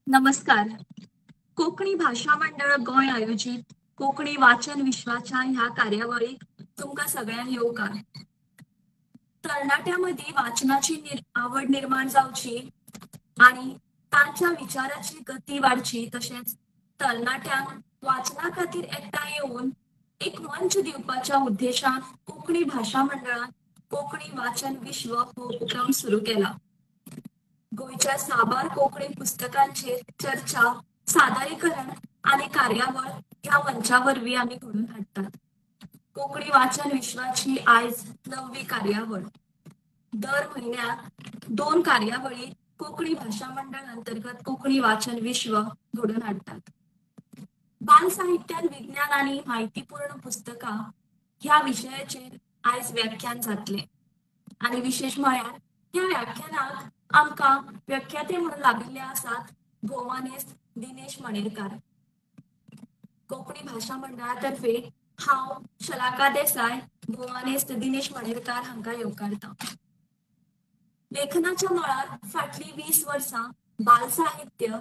नमस्कार. कोकणी भाषा मंडळ गोय आयोजित कोकणी वाचन विश्वाच्या ह्या कार्यावळीक तुमका सगळ्यांना येवकार. तरणाट्यामध्ये वाचनाची आवड निर्माण जावची आणि तांच्या विचाराची गती वाढची तसेच तरणाट्यांक वाचना खातीर एकठांय येऊन एक मंच दिवपाच्या उद्देशान कोकणी भाषा मंडळान कोकणी वाचन विश्व हो उपक्रम सुरू केला. गोयच्या साबार कोकणी पुस्तकांचेर चर्चा, सादरीकरण आणि कार्यावळ ह्या मंचावरवी आम्ही घडून हाडतात. कोकणी वाचन विश्वाची आयज 9वी कार्यावळ. दर महिन्यात 2 कार्यावळी कोकणी भाषा मंडळ अंतर्गत कोकणी वाचन विश्व घडून हाडतात. बाल साहित्यात विज्ञान आणि माहितीपूर्ण पुस्तकां ह्या विशयाचेर आयज व्याख्यान जातले आणि विशेष म्हळ्यार ह्या व्याख्यानाक आमकां व्याख्याते म्हणून लाभिल्ले आसात भोवमानेस्त दिनेश मणेरकार. कोकणी भाषा मंडळातर्फे हांव शलाका देसाय भोवमानेस्त दिनेश मणेरकार हांकां येवकारता. लेखनाच्या मळार फाटली 20 वर्सां बाल साहित्य,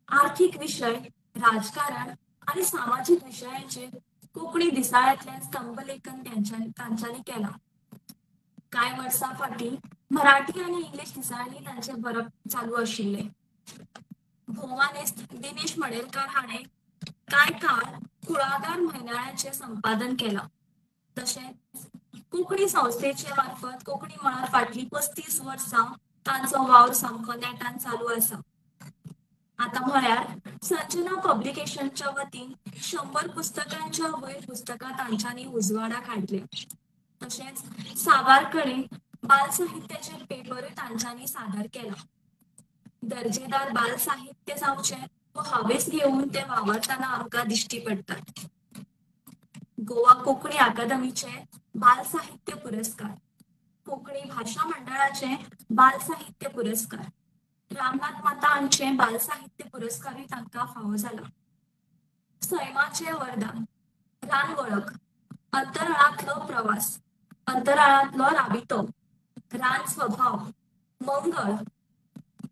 आर्थीक विशय, राजकारण आणि सामाजिक विशयांचेर कोंकणी दिसाळ्यांतल्यान स्तंभलेखन तांच्यांनी केला. कांय वर्सां फाटीं मराठी आणि इंग्लिश दिसाळ्यांनी तांचे बरप चालू आशिल्ले. भोवमानेस्त दिनेश मणेरकार हाणें कांय काळ कुळागर म्हयनाळ्याचें संपादन केलां. तशेंच कोंकणी संस्थेचे मार्फत कोंकणी मळार फाटलीं 35 वर्सां तांचो वावर सामको नेटान चालू आसा. आतां म्हळ्यार संजना पब्लिकेशनच्या वतीन 100 पुस्तकांच्या वयर पुस्तकां तांच्यांनी उजवाडाक हाडल्या. तशेंच साबार कडेन बाल साहित्याचे पेपरूय तांच्यांनी सादर केला. दर्जेदार बाल साहित्य जावचें हो हावेस घेवन ते वावरतना आमकां दिश्टी पडटात. गोवा कोंकणी अकादमीचे बाल साहित्य पुरस्कार, कोंकणी भाषा मंडळाचे बाल साहित्य पुरस्कार, रामनाथ माता हांचे बाल साहित्य पुरस्कारूय तांकां फावो जाला. सैमाचे वरदान, रान वळख, अंतराळांतलो प्रवास, अंतराळांतलो राबितो, रान स्वभाव, मंगळ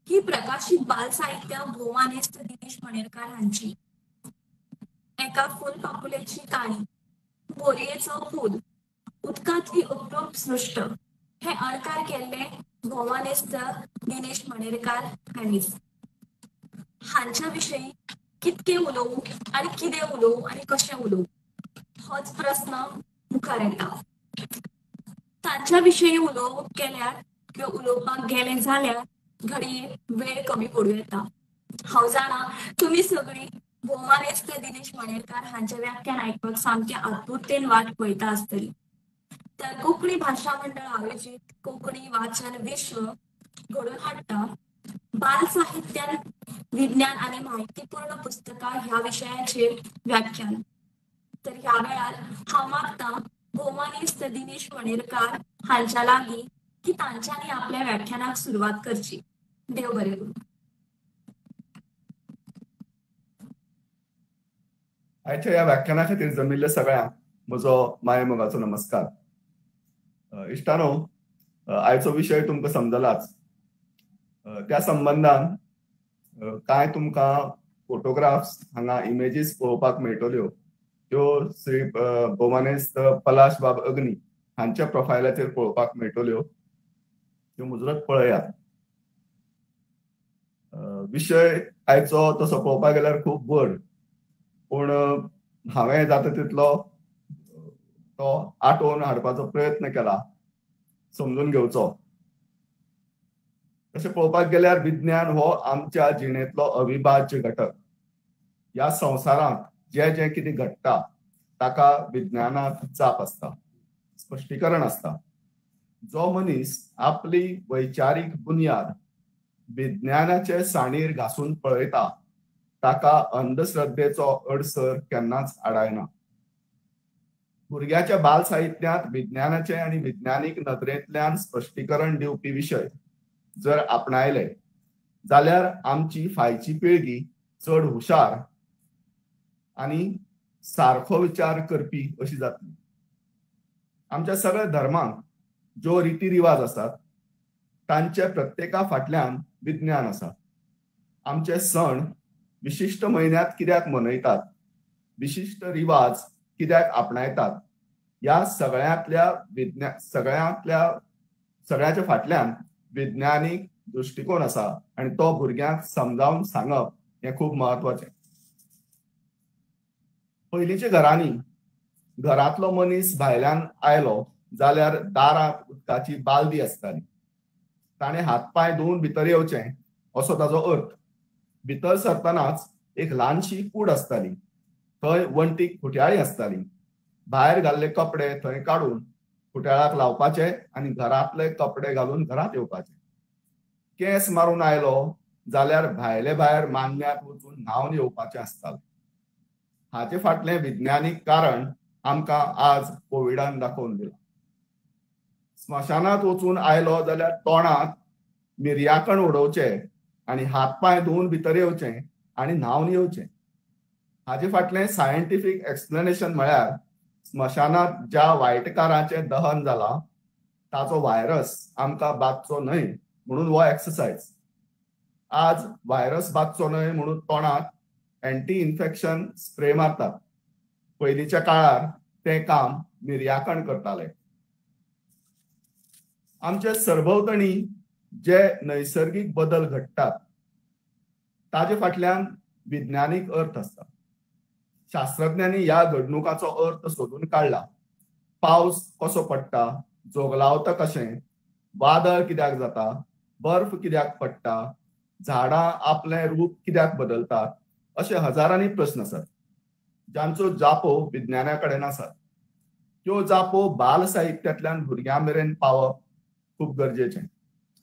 ही प्रकाशित बाल साहित्य भोवमानेस्त दिनेश मणेरकार हांची. एका फुलपाखुलेची काणी, बोरयेचो फूल, उदकांतली अप्रूप सृश्ट हे अणकार केल्ले भोवमानेस्त दिनेश मणेरकार हांणीच. हांच्या विशयी कितके उलोवं आनी कितें उलोवं आनी कशें उलोवं होच प्रस्न मुखार येता. तांच्या विशयी उलोवप केल्यार किंवा उलोवपाक गेलें जाल्यार घडये वेळ कमी पडूं येता. हांव जाणा तुमी सगळीं भोवमानेस्त दिनेश मणेरकार हांचे व्याख्यान आयकपाक सामके आतुरतेन वाट पळयता आसतलीं. तर कोंकणी भाषा मंडळ आयोजीत कोंकणी वाचन विश्व घडोवन हाडटा बाल साहित्यात विज्ञान आणि माहितीपूर्ण पुस्तकां ह्या विशयाचेर व्याख्यान. तर ह्या वेळार हांव मागतां भोवमानेस्त दिनेश मणेरकार हांच्या लागीं की तांच्यांनी आपल्या व्याख्यानाक सुरवात करची. देव बरें करूं. आयच्या ह्या व्याख्याना खातीर जमिल्ल्या सगळ्यांक म्हजो माये मोगाचो नमस्कार. इश्टानो, आयचो विशय तुमकां समजलाच. त्या संबंधान कांय तुमकां फोटोग्राफ्स हांगा इमेजीस पळोवपाक मेळटल्यो. त्यो श्री भोवमानेस्त पलाश बाब अग्नी हांच्या प्रोफायलाचेर पळोवपाक मेळटल्यो. त्यो मुजरत पळयात. विशय आयचो तसो पळोवपाक गेल्यार खूब व्हड, पूण हांवें जाता तितलो तो आटोवन हाडपाचो प्रयत्न केला समजून घेवचो. तशें पळोवपाक गेल्यार विज्ञान हो आमच्या जिणेंतलो अविभाज्य घटक. ह्या संवसारांत जें जें कितें घडटा ताका विज्ञानाक जाप आसता, स्पश्टीकरण आसता. जो मनीस आपली वैचारीक बुनयाद विज्ञानाचे साणीर घासून पळयता ताका अंधश्रद्धेचो अडसर केन्नाच आडायना. भुरग्याच्या बाल साहित्यांत विज्ञानाचे आनी विज्ञानीक नदरेंतल्यान स्पश्टीकरण दिवपी विशय जर आपणायले जाल्यार आमची फायची पिळगी चड हुशार आनी सारको विचार करपी अशी जातली. आमच्या सगळ्या धर्मांक ज्यो रिती रिवाज आसात तांचे प्रत्येका फाटल्यान विज्ञान आसा. आमचे सण विशिष्ट म्हयन्यांत कित्याक मनयतात, विशिष्ट रिवाज कित्याक आपणायतात, या सगळ्याच्या फाटल्यान विज्ञानीक दृष्टिकोन आसा आणि तो भुरग्यांक समजावून सांगप हे खूप महत्वाचे. पयलींच्या घरांनी घरांतलो मनीस भायल्यान आयलो जाल्यार दारांत उदकाची बालदी आसताली. ताणें हात पाय धुवन भितर येवचें असो ताजो अर्थ. भितर सरतनाच एक ल्हानशी कूड आसताली, थंय वण्टीक खुट्याळी आसताली. भायर घाल्ले कपडे थंय काडून खुट्याळाक लावपाचे आनी घरांतले कपडे घालून घरांत येवपाचे. केंस मारून आयलो जाल्यार भायले भायर मान्न्यांत वचून न्हावन येवपाचें आसतालें. हाचे फाटलें विज्ञानीक कारण आमकां आज कोविडान दाखोवन दिलां. स्मशानांत वचून आयलो जाल्यार तोंडांत मिरयाकण उडोवचे आनी हात पाय धुवन भितर येवचें आनी न्हावन येवचें. हाचे फाटलें सायंटिफीक एक्सप्लेनेशन म्हळ्यार स्मशानांत ज्या वायटकारांचें दहन जालां ताचो व्हायरस आमकां बादचो न्हय म्हणून हो एक्सरसायज. आज व्हायरस बादचो न्हय म्हणून तोंडात एंटी इन्फेक्शन स्प्रे मारतात. पयलींच्या काळार तें काम मिरयाकण करताले. आमचे सरभोंवतणी जे नैसर्गिक बदल घडटात ताचे फाटल्यान विज्ञानीक अर्थ आसता. शास्त्रज्ञांनी ह्या घडणुकांचो अर्थ सोदून काडला. पावस कसो पडटा, जोगलावता कशें, वादळ कित्याक जाता, बर्फ कित्याक पडटा, झाडां आपलें रूप कित्याक बदलतात, अशे हजारांनी प्रस्न आसात जांचो जापो विज्ञाना कडेन आसा. त्यो जापो बाल साहित्यांतल्यान भुरग्यां मेरेन पावप खूब गरजेचें,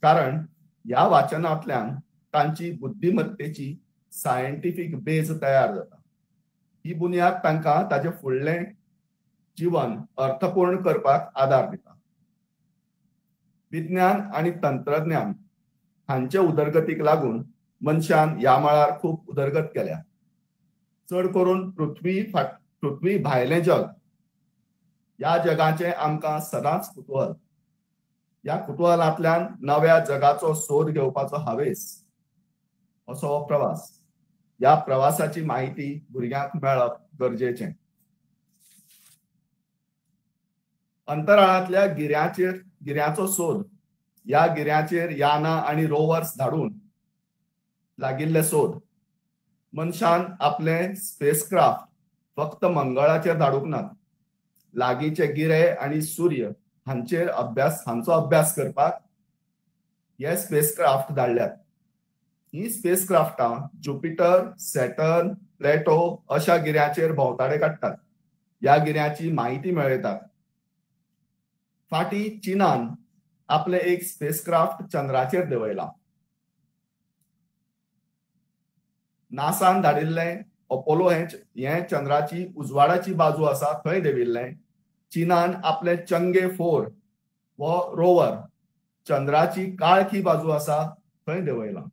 कारण ह्या वाचनांतल्यान तांची बुद्धिमत्तेची सायंटिफीक बेज तयार जाता. ही बुनयाद तांकां ताचे फुडलें जीवन अर्थपूर्ण करपाक आदार दिता. विज्ञान आनी तंत्रज्ञान हांचे उदरगतीक लागून मनशान ह्या मळार खूब उदरगत केल्या. चड करून पृथ्वी भायलें जग, ह्या जगाचें आमकां सदांच कुतूहल. ह्या कुतूहलांतल्यान नव्या जगाचो सोद घेवपाचो हावेस असो हो प्रवास. ह्या प्रवासाची माहिती भुरग्यांक मेळप गरजेचें. अंतराळांतल्या गिऱ्यांचो सोद, ह्या गिऱ्यांचेर यानां आनी रोवर्स धाडून लागिल्ले सोद. मनशान आपले स्पेसक्राफ्ट फक्त मंगळाचेर धाडूंक नात. लागींचे गिरे आनी सूर्य हांचो अभ्यास करपाक हे स्पेसक्राफ्ट धाडल्यात. ही स्पेसक्राफ्टां ज्युपिटर, सॅटर्न, प्लेटो अशा गिऱ्यांचेर भोंवताडे काडटात. ह्या गिऱ्यांची माहिती मेळयतात. फाटीं चीनान आपले एक स्पेसक्राफ्ट चंद्राचेर देंवयला. नासान धाडिल्लें अपोलो हें चंद्राची उजवाडाची बाजू आसा थंय देंविल्लें. चीनान आपले चंगे 4 हो रोवर चंद्राची काळखी बाजू आसा थंय देंवयला.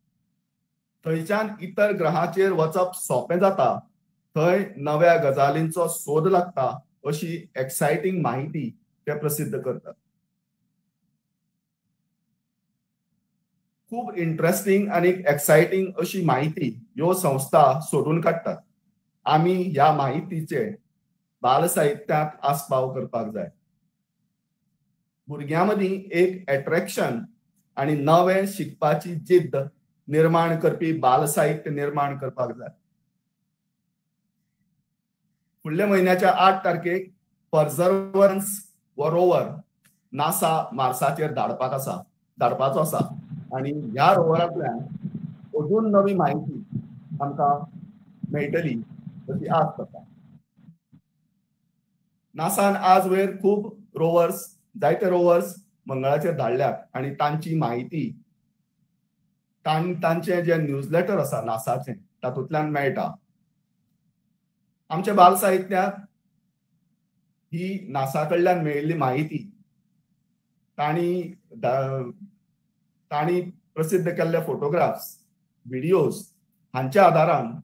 थंयच्यान इतर ग्रहांचेर वचप सोंपें जाता, थंय नव्या गजालींचो सोद लागता अशी एक्सायटींग माहिती ते प्रसिद्ध करतात. खूब इंटरेस्टिंग आनी एक्सायटींग अशी माहिती ह्यो संस्था सोडून काडटात. आमी ह्या माहितीचे बाल साहित्यांत आस्पाव करपाक जाय. भुरग्यां मदीं एक अट्रॅक्शन आनी नवें शिकपाची जिद्द निर्माण करपी बाल साहित्य निर्माण करपाक जाय. फुडल्या म्हयन्याच्या 8 तारखेक पर्सर्वरन्स हो रोवर नासा मार्साचेर धाडपाचो आसा आनी ह्या रोवरांतल्यान अजून नवी माहिती आमकां मेळटली अशी आस करता. नासान आज वेर खूब जायते रोवर्स मंगळाचेर धाडल्यात आनी तांची माहिती तांचें जें न्यूजलेटर आसा नासाचें तातूंतल्यान मेळटा. आमच्या बाल साहित्यांत ही नासा कडल्यान मेळिल्ली माहिती तांणी प्रसिद्ध केल्ले फोटोग्राफ्स, व्हिडिओज हांच्या आदारान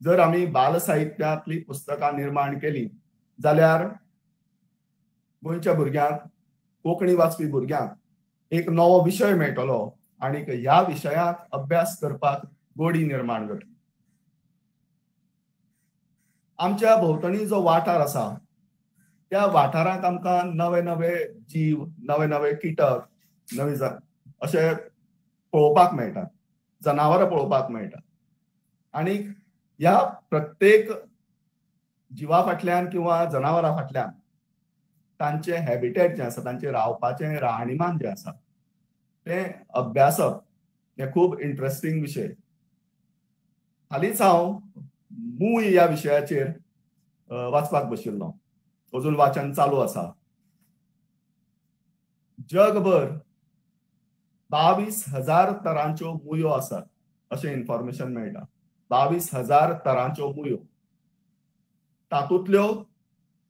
जर आमी बाल साहित्यांतली पुस्तकां निर्माण केली जाल्यार गोंयच्या भुरग्यांक, कोंकणी वाचपी भुरग्यांक एक नवो विशय मेळटलो आनी ह्या विशयाक अभ्यास करपाक गोडी निर्माण जातली. आमच्या भोंवतणी जो वाठार आसा त्या वाठारांत आमकां नवे नवे जीव, नवे नवे किटक, अशे पळोवपाक मेळटात, जनावरां पळोवपाक मेळटात. आणि ह्या प्रत्येक जिवा फाटल्यान किंवा जनावरां फाटल्यान तांचे हॅबिटेट जे आसा, तांचे रावपाचें राहणीमान जे आसा ते अभ्यासप हे खूब इंटरेस्टिंग विशय. हालींच हांव मूय ह्या विशयाचेर वाचपाक बशिल्लो. अजून वाचन चालू आसा. जगभर 22,000 तरांच्यो मुयो आसात अशें इन्फॉर्मेशन मेळटा. 22,000 तरांच्यो मुयो. तातूंतल्यो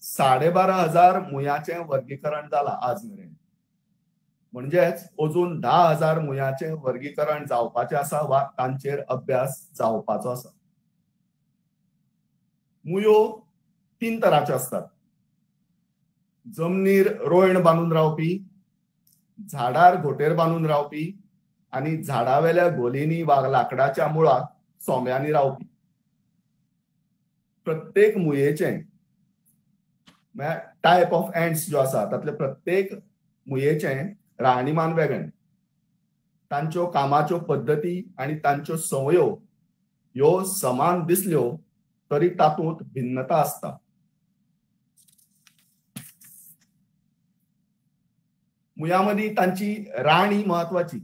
12,500 मुयांचें वर्गीकरण जालां आज मेरेन. म्हणजेच अजून 10,000 मुयांचें वर्गीकरण जावपाचें आसा वा तांचेर अभ्यास जावपाचो आसा. मुयो 3 तरांच्यो आसतात. जमनीर रोयण बांदून रावपी, झाडार घोंटेर बांदून रावपी आनी झाडावेल्या गोलींनी वा लाकडाच्या मुळाक सोंब्यांनी रावपी. प्रत्येक मुयेचें टायप ऑफ एंड्स ज्यो आसा तातले प्रत्येक मुयेचें राहणीमान वेगळें. तांच्यो कामाच्यो पद्दती आनी तांच्यो संवयो ह्यो समान दिसल्यो तरी तातूंत भिन्नता आसता. मुयां मदीं तांची राणी महत्वाची.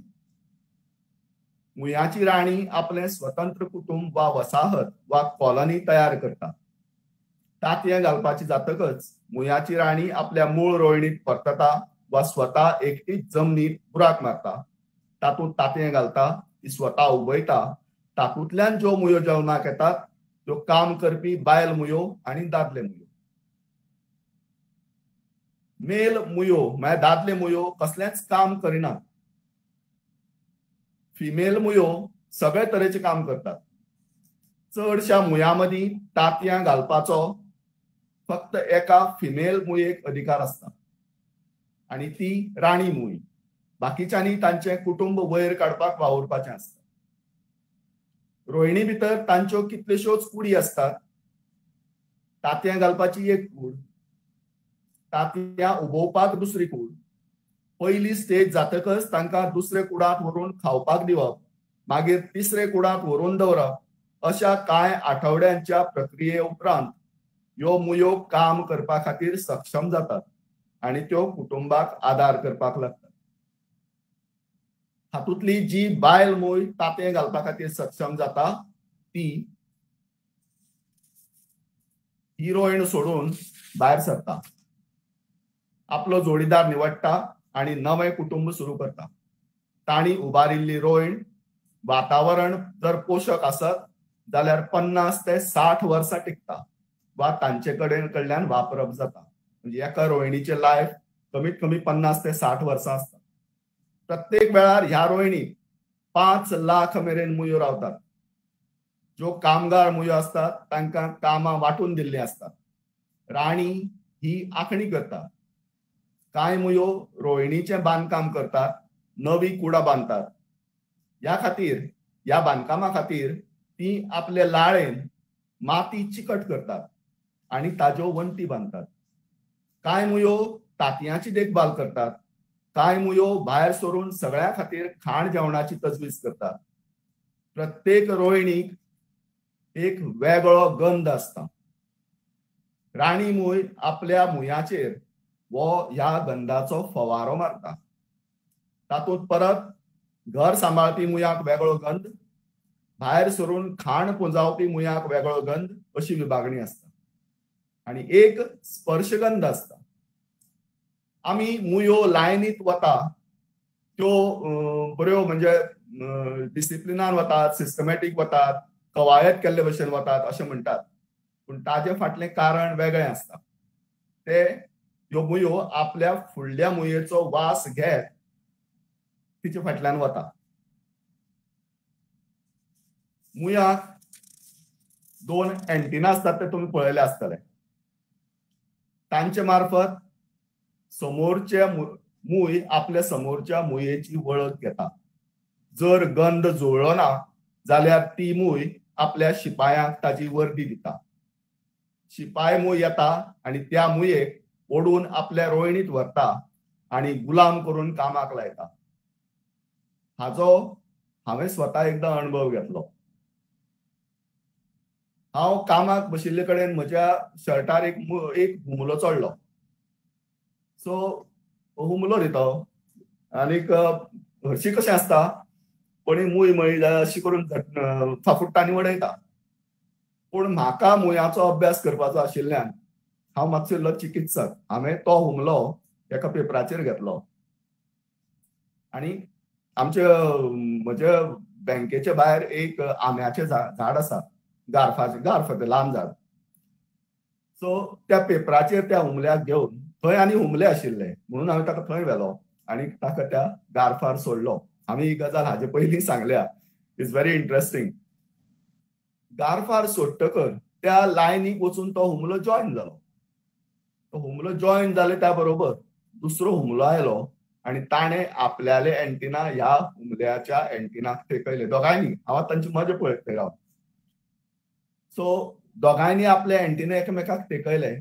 मुयाची राणी आपले स्वतंत्र कुटुंब वा वसाहत वा कॉलनी तयार करता. तांतयां घालपाची जातकच मुयाची राणी आपल्या मूळ रोयणीत परतता वा स्वता एकटीच जमनीत बुराक मारता. तातूंत तांतयां घालता, ती स्वता उबयता. तातूंतल्यान ज्यो मुयो जल्माक येतात त्यो काम करपी बायल मुयो आनी दादले मुयो. मेल मुयो म्हळ्यार दादले मुयो कसलेंच काम करिनात. फिमेल मुयो सगळे तरेचे काम करतात. चडशा मुयां मदीं तांतयां घालपाचो फक्त एका फिमेल मुयेक अधिकार आसता आनी ती राणी मूय. बाकीच्यांनी तांचें कुटुंब वयर काडपाक वावुरपाचें आसता. रोहिणी भितर तांच्यो कितल्योश्योच कुडी आसतात. तांतयां घालपाची एक कूड, तांतयां उबोवपाक दुसरी कूड. पयली स्टेज जातकच तांकां दुसरे कुडांत व्हरून खावपाक दिवप, मागीर तिसरे कुडांत व्हरून दवरप. अशा कांय आठवड्यांच्या प्रक्रिये उपरांत ह्यो मुयो काम करपा खातीर सक्षम जातात आनी त्यो कुटुंबाक आदार करपाक लागतात. हातूंतली जी बायल मूय तांतयां घालपा खातीर सक्षम जाता ती ही रोयण सोडून भायर सरता, आपलो जोडीदार निवडटा आनी नवें कुटुंब सुरू करता. तांणी उबारिल्ली रोयण वातावरण जर पोशक आसत जाल्यार 50 ते 60 वर्सां टिकता वा तांचे कडल्यान वापरप जाता. म्हणजे एका रोयणीचे लायफ कमीत कमी 50 ते 60 वर्सां आसता. प्रत्येक वेळार ह्या रोयणीक 5 लाख मेरेन मुयो रावतात. ज्यो कामगार मुयो असतात तांकां कामां वांटून दिल्लीं असतात. राणी ही आंखणी करता. कांय मुयो रोहिणीचें बांदकाम करतात, नवी कुडां बांदतात. ह्या बांदकामा खातीर ती आपले लाळेन माती चिकट करतात आनी ताज्यो वण्टी बांदतात. कांय मुयो तांतयांची देखभाल करतात. कांय मुयो भायर सरून सगळ्या खातीर खाण जेवणाची तजवीज करतात. प्रत्येक रोहिणीक एक वेगळो गंध आसता. राणी मूय आपल्या मुयाचेर ह्या गंधाचो फवारो मारता. तातूंत परत घर सांबाळपी मुयाक वेगळो गंध, भायर सरून खाण पुंजावपी मुयाक वेगळो गंध अशी विभागणी आसता. आनी एक स्पर्शगंध आसता. आमी मुयो लायनीत वता त्यो बऱ्यो म्हणजे डिसिप्लिनान वतात, सिस्टमॅटीक वतात, कवायत केल्ले भशेन वतात अशें म्हणटात. पूण ताजे फाटलें कारण वेगळें आसता. ते ह्यो मुयो आपल्या फुडल्या मुयेचो वास घेत तिचे फाटल्यान वता. मुयाक 2 एंटिना आसतात ते तुमी पळयले आसतले. तांचे मार्फत समोरचे मूय आपल्या समोरच्या मुयेची वळख घेता. जर गंध जुळ्ळो ना जाल्यार ती मूय आपल्या शिपायांक ताची वर्दी दिता. शिपाय मूय येता आणि त्या मुयेक ओडून आपल्या रोयणीत व्हरता आणि गुलाम करून कामाक लायता. हाचो हांवें स्वता एकदा अणभव घेतलो. हांव कामाक बशिल्ले कडेन म्हज्या शर्टार एक हुमलो चडलो. सो हुमलो न्ही तो, आनीक हरशीं कशें आसता, कोणी मूय मळी जाल्यार अशी करून फाफुडटांनी उडयता. पूण म्हाका मुयाचो अभ्यास करपाचो आशिल्ल्यान हांव मातसो इल्लो चिकित्सक. हांवें तो हुमलो एका पेपराचेर घेतलो आनी म्हज्या बँकेच्या भायर एक आंब्याचें झाड आसा, गारफाचें तें ल्हान झाड. सो त्या पेपराचेर त्या हुमल्याक घेवन, थंय आनी हुमले आशिल्ले म्हणून हांवें ताका थंय व्हेलो आनी ताका त्या गारफार सोडलो. हांवें ही गजाल हाचे पयलीं सांगल्या. It's very interesting. गारफार सोडटकर त्या लायनीक वचून तो हुमलो जॉयन जालो. तो हुमलो जॉयन जाले त्या बरोबर दुसरो हुमलो आयलो आनी ताणें आपल्याले एंटिना ह्या हुमल्याच्या एंटिनाक तेकयले. दोगांयनी. हांव तांची मजा पळयत राव. सो दोगांयनी आपले एंटिना एकामेकाक तेकयले.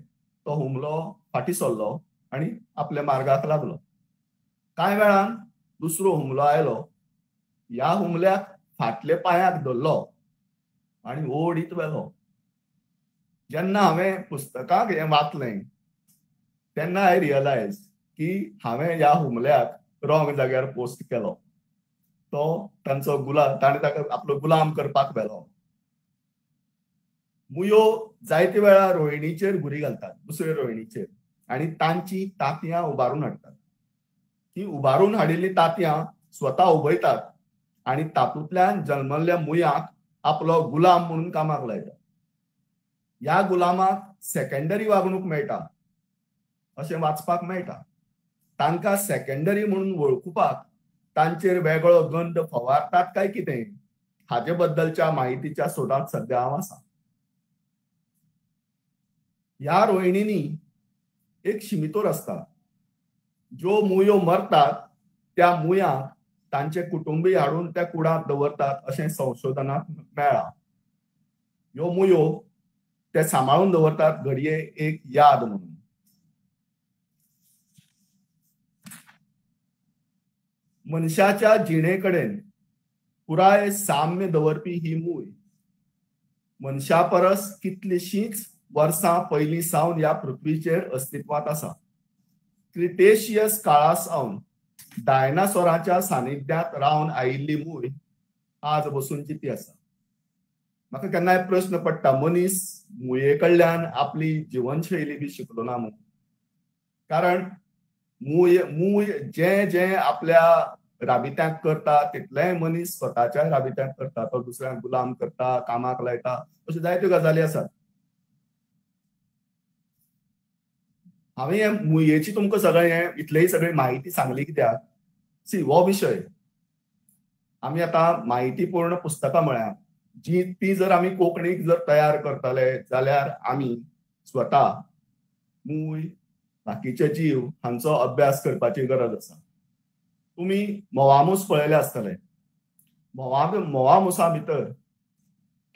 तो हुमलो फाटीं सरलो आनी आपल्या मार्गाक लागलो. कांय वेळान दुसरो हुमलो आयलो. ह्या हुमल्याक फाटले पांयाक धरलो आनी ओडीत व्हेलो. जेन्ना हांवें पुस्तकाक हें वाचलें तेन्ना आय रियलायज की हांवें ह्या हुमल्याक रॉंग जाग्यार पोस्ट केलो. ताणें ताका आपलो गुलाम करपाक व्हेलो. मुयो जायते वेळार रोहिणीचेर गुरी घालतात, दुसऱ्या रोहिणीचेर, आनी तांची तांतयां उबारून हाडटात. ती उबारून हाडिल्लीं तांतयां स्वता उबयतात आनी तातूंतल्यान जल्मल्ल्या मुयाक आपलो गुलाम म्हणून कामाक लायतात. ह्या गुलामाक सेकंडरी वागणूक मेळटा अशें वाचपाक मेळटा. तांकां सेकंडरी म्हणून वळखुपाक तांचेर वेगळो गंध फवारतात काय कितें, हाचे बद्दलच्या माहितीच्या सोदांत सध्या हांव आसा. ह्या रोहिणींनी एक शिमितोर आसता. ज्यो मुयो मरतात त्या मुयांक तांचे कुटुंबीय हाडून त्या कुडांत दवरतात अशें संशोधनाक मेळ्ळां. ह्यो मुयो ते सांबाळून दवरतात घडये एक याद म्हणून. मनशाच्या जिणे कडेन पुराय साम्य दवरपी ही मूय मनशा परस कितलींशींच वर्सां पयलीं सावन ह्या पृथ्वीचेर अस्तित्वांत आसा. क्रिटेशियस काळा सावन डायनासोराच्या सानिध्यांत रावन आयिल्ली मूय आज बसून जिती आसा. म्हाका केन्नाय प्रश्न पडटा, मनीस मुये कडल्यान आपली जिवनशैली बी शिकलो ना म्हणून. कारण मूय जें आपल्या राबित्यांक करता तितलेंय मनीस स्वताच्या राबित्यांक करता. तो दुसऱ्यांक गुलाम करता, कामाक लायता, अश्यो जायत्यो गजाली आसात. हांवें हे मुयेची तुमकां सगळें इतलेय सगळी म्हायती सांगली कित्याक, हो विशय आमी आतां म्हायतीपूर्ण पुस्तकां म्हळ्यार ती जर आमी कोंकणीक जर तयार करतले जाल्यार आमी स्वता मूय, बाकीचे जीव हांचो अभ्यास करपाची गरज आसा. तुमी मोवामूस पळयले आसतले. मोवामुसा भितर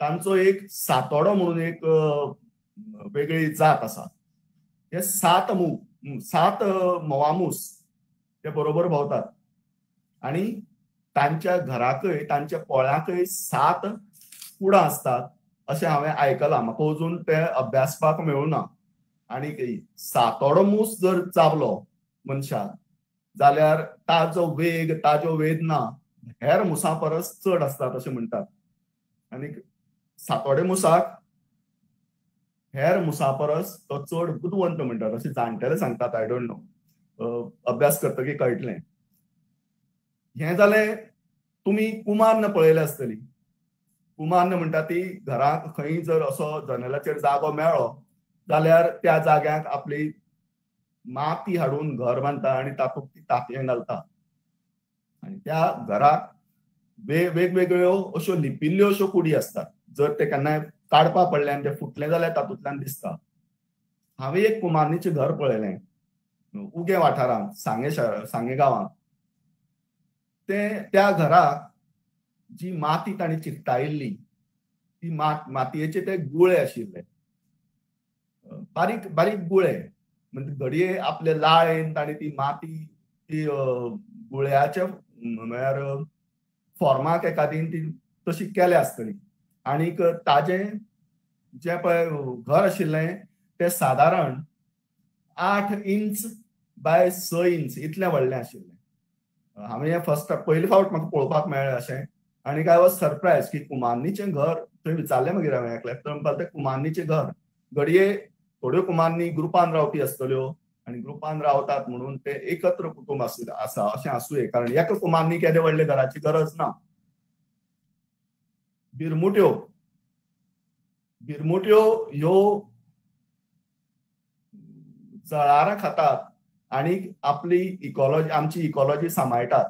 तांचो एक सातोडो म्हणून एक वेगळी जात आसा. हे 7 मोवामूस ते बरोबर भोंवतात आनी तांच्या घराकय तांच्या पोळ्याकय 7 कुडां आसतात अशें हांवें आयकलां. म्हाका अजून ते अभ्यासपाक मेळूना. आनी सातोडो मूस जर चाबलो मनशाक जाल्यार ताजो वेग, ताज्यो वेदना हेर मुसां परस चड आसतात अशें म्हणटात. आनी सातोडे मुसाक हेर मुसां परस तो चड बुदवंत म्हणटात अशें जाणटेले सांगतात. आय डोंट नो, अभ्यास करतकीर कळटलें. हें जालें. तुमी कुमान्न पळयले आसतली. कुमान्न म्हणटा ती घराक खंय जर असो जनेलाचेर जागो मेळ्ळो जाल्यार त्या जाग्याक आपली माती हाडून घर बांदता आनी तातूंत ती तांतयां घालता. आनी त्या घराक वेगवेगळ्यो अश्यो लिपिल्ल्यो अश्यो कुडी आसतात. जर ते केन्नाय काडपा पडले आनी ते फुटले जाल्यार तातूंतल्यान दिसता. हांवें एक कुमारणीचें घर पळयलें उगे वाठारांत, सांगे गांवांत. त्या घराक जी माती तांणी चिकटायिल्ली ती मातयेचे ते गुळे आशिल्ले बारीक बारीक गुळे म्हणजे घडये आपले लाळेन ताणी ती माती ती गुळ्याच्या म्हळ्यार फॉर्माक एखादी ती तशी केल्या आसतली आनीक ताजे जे पळय घर आशिल्लें ते सादारण 8 इंच बाय 6 इंच इतलें व्हडलें आशिल्लें. हांवें फर्स्ट पयले फावट म्हाका पळोवपाक मेळ्ळें अशें आनीक आय वॉज सरप्रायज की कुमारनीचें घर थंय विचारलें मागीर हांवें एकल्याक तर म्हणपाक लागलो तें कुमारनीचें घर. घडये थोड्यो कुमारनी ग्रुपान रावपी आसतल्यो आनी ग्रुपान रावतात म्हणून ते एकत्र कुटुंब आसा अशें आसूंये कारण एका कुमारनीक येदे व्हडले घराची गरज ना. बिरमुट्यो ह्यो जळारां खातात आनी आपली इकॉलॉजी आमची इकॉलॉजी सांबाळटात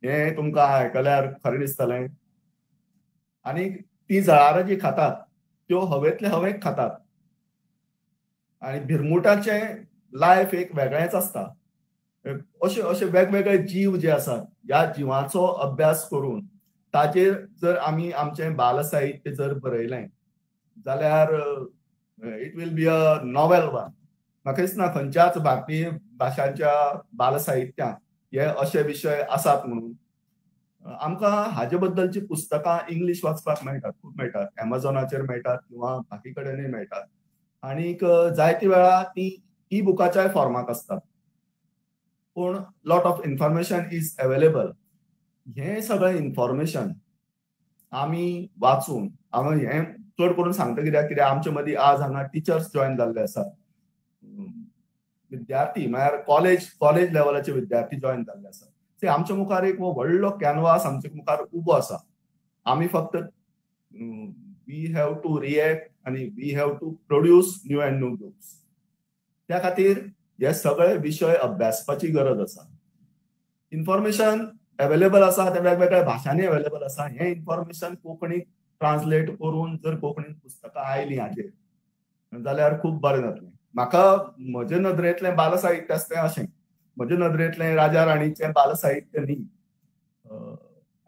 हें तुमकां आयकल्यार खरें दिसतलें. आनी ती जळारां जी खातात त्यो हवेंतले हवेक खातात आनी भिरमुटाचे लायफ एक वेगळेंच आसता. अशे अशे वेगवेगळे जीव जे आसात ह्या जिवांचो अभ्यास करून ताचेर जर आमी आमचें बाल साहित्य जर बरयलें जाल्यार it will be a novel one. म्हाका दिसना खंयच्याच भारतीय भाशांच्या बाल साहित्यांत हे अशे विशय आसात म्हणून. आमकां हाजे बद्दलची पुस्तकां इंग्लीश वाचपाक मेळटात खूब मेळटात एमेझॉनाचेर मेळटात किंवा बाकी कडेनूय मेळटात आनीक जायते वेळा ती ई बुकाच्याय फॉर्माक आसतात पूण lot of information is available. हें सगळें इन्फॉर्मेशन आमी वाचून हांवें हें चड करून सांगता कित्याक आमचे मदीं आज हांगा टिचर्स जॉयन जाल्ले आसात. विद्यार्थी म्हळ्यार कॉलेज लेवलाचे विद्यार्थी जॉयन जाल्ले आसात. ते आमच्या मुखार एक व्हडलो कॅनवास आमच्या मुखार उबो आसा. आमी फक्त वी हॅव टू रिएक्ट आनी we have to produce new and new books. त्या खातीर हे सगळे विशय अभ्यासपाची गरज आसा. इन्फॉर्मेशन अवेलेबल आसा ते वेगवेगळ्या भाशांनी अवेलेबल आसा. हें इन्फॉर्मेशन कोंकणीक ट्रान्सलेट करून जर कोंकणीत पुस्तकां आयलीं हाजेर जाल्यार खूब बरें जातलें. म्हाका म्हजे नदरेंतलें बाल साहित्य आसा तें अशें म्हजे नदरेंतलें राजा राणीचें बाल साहित्य न्ही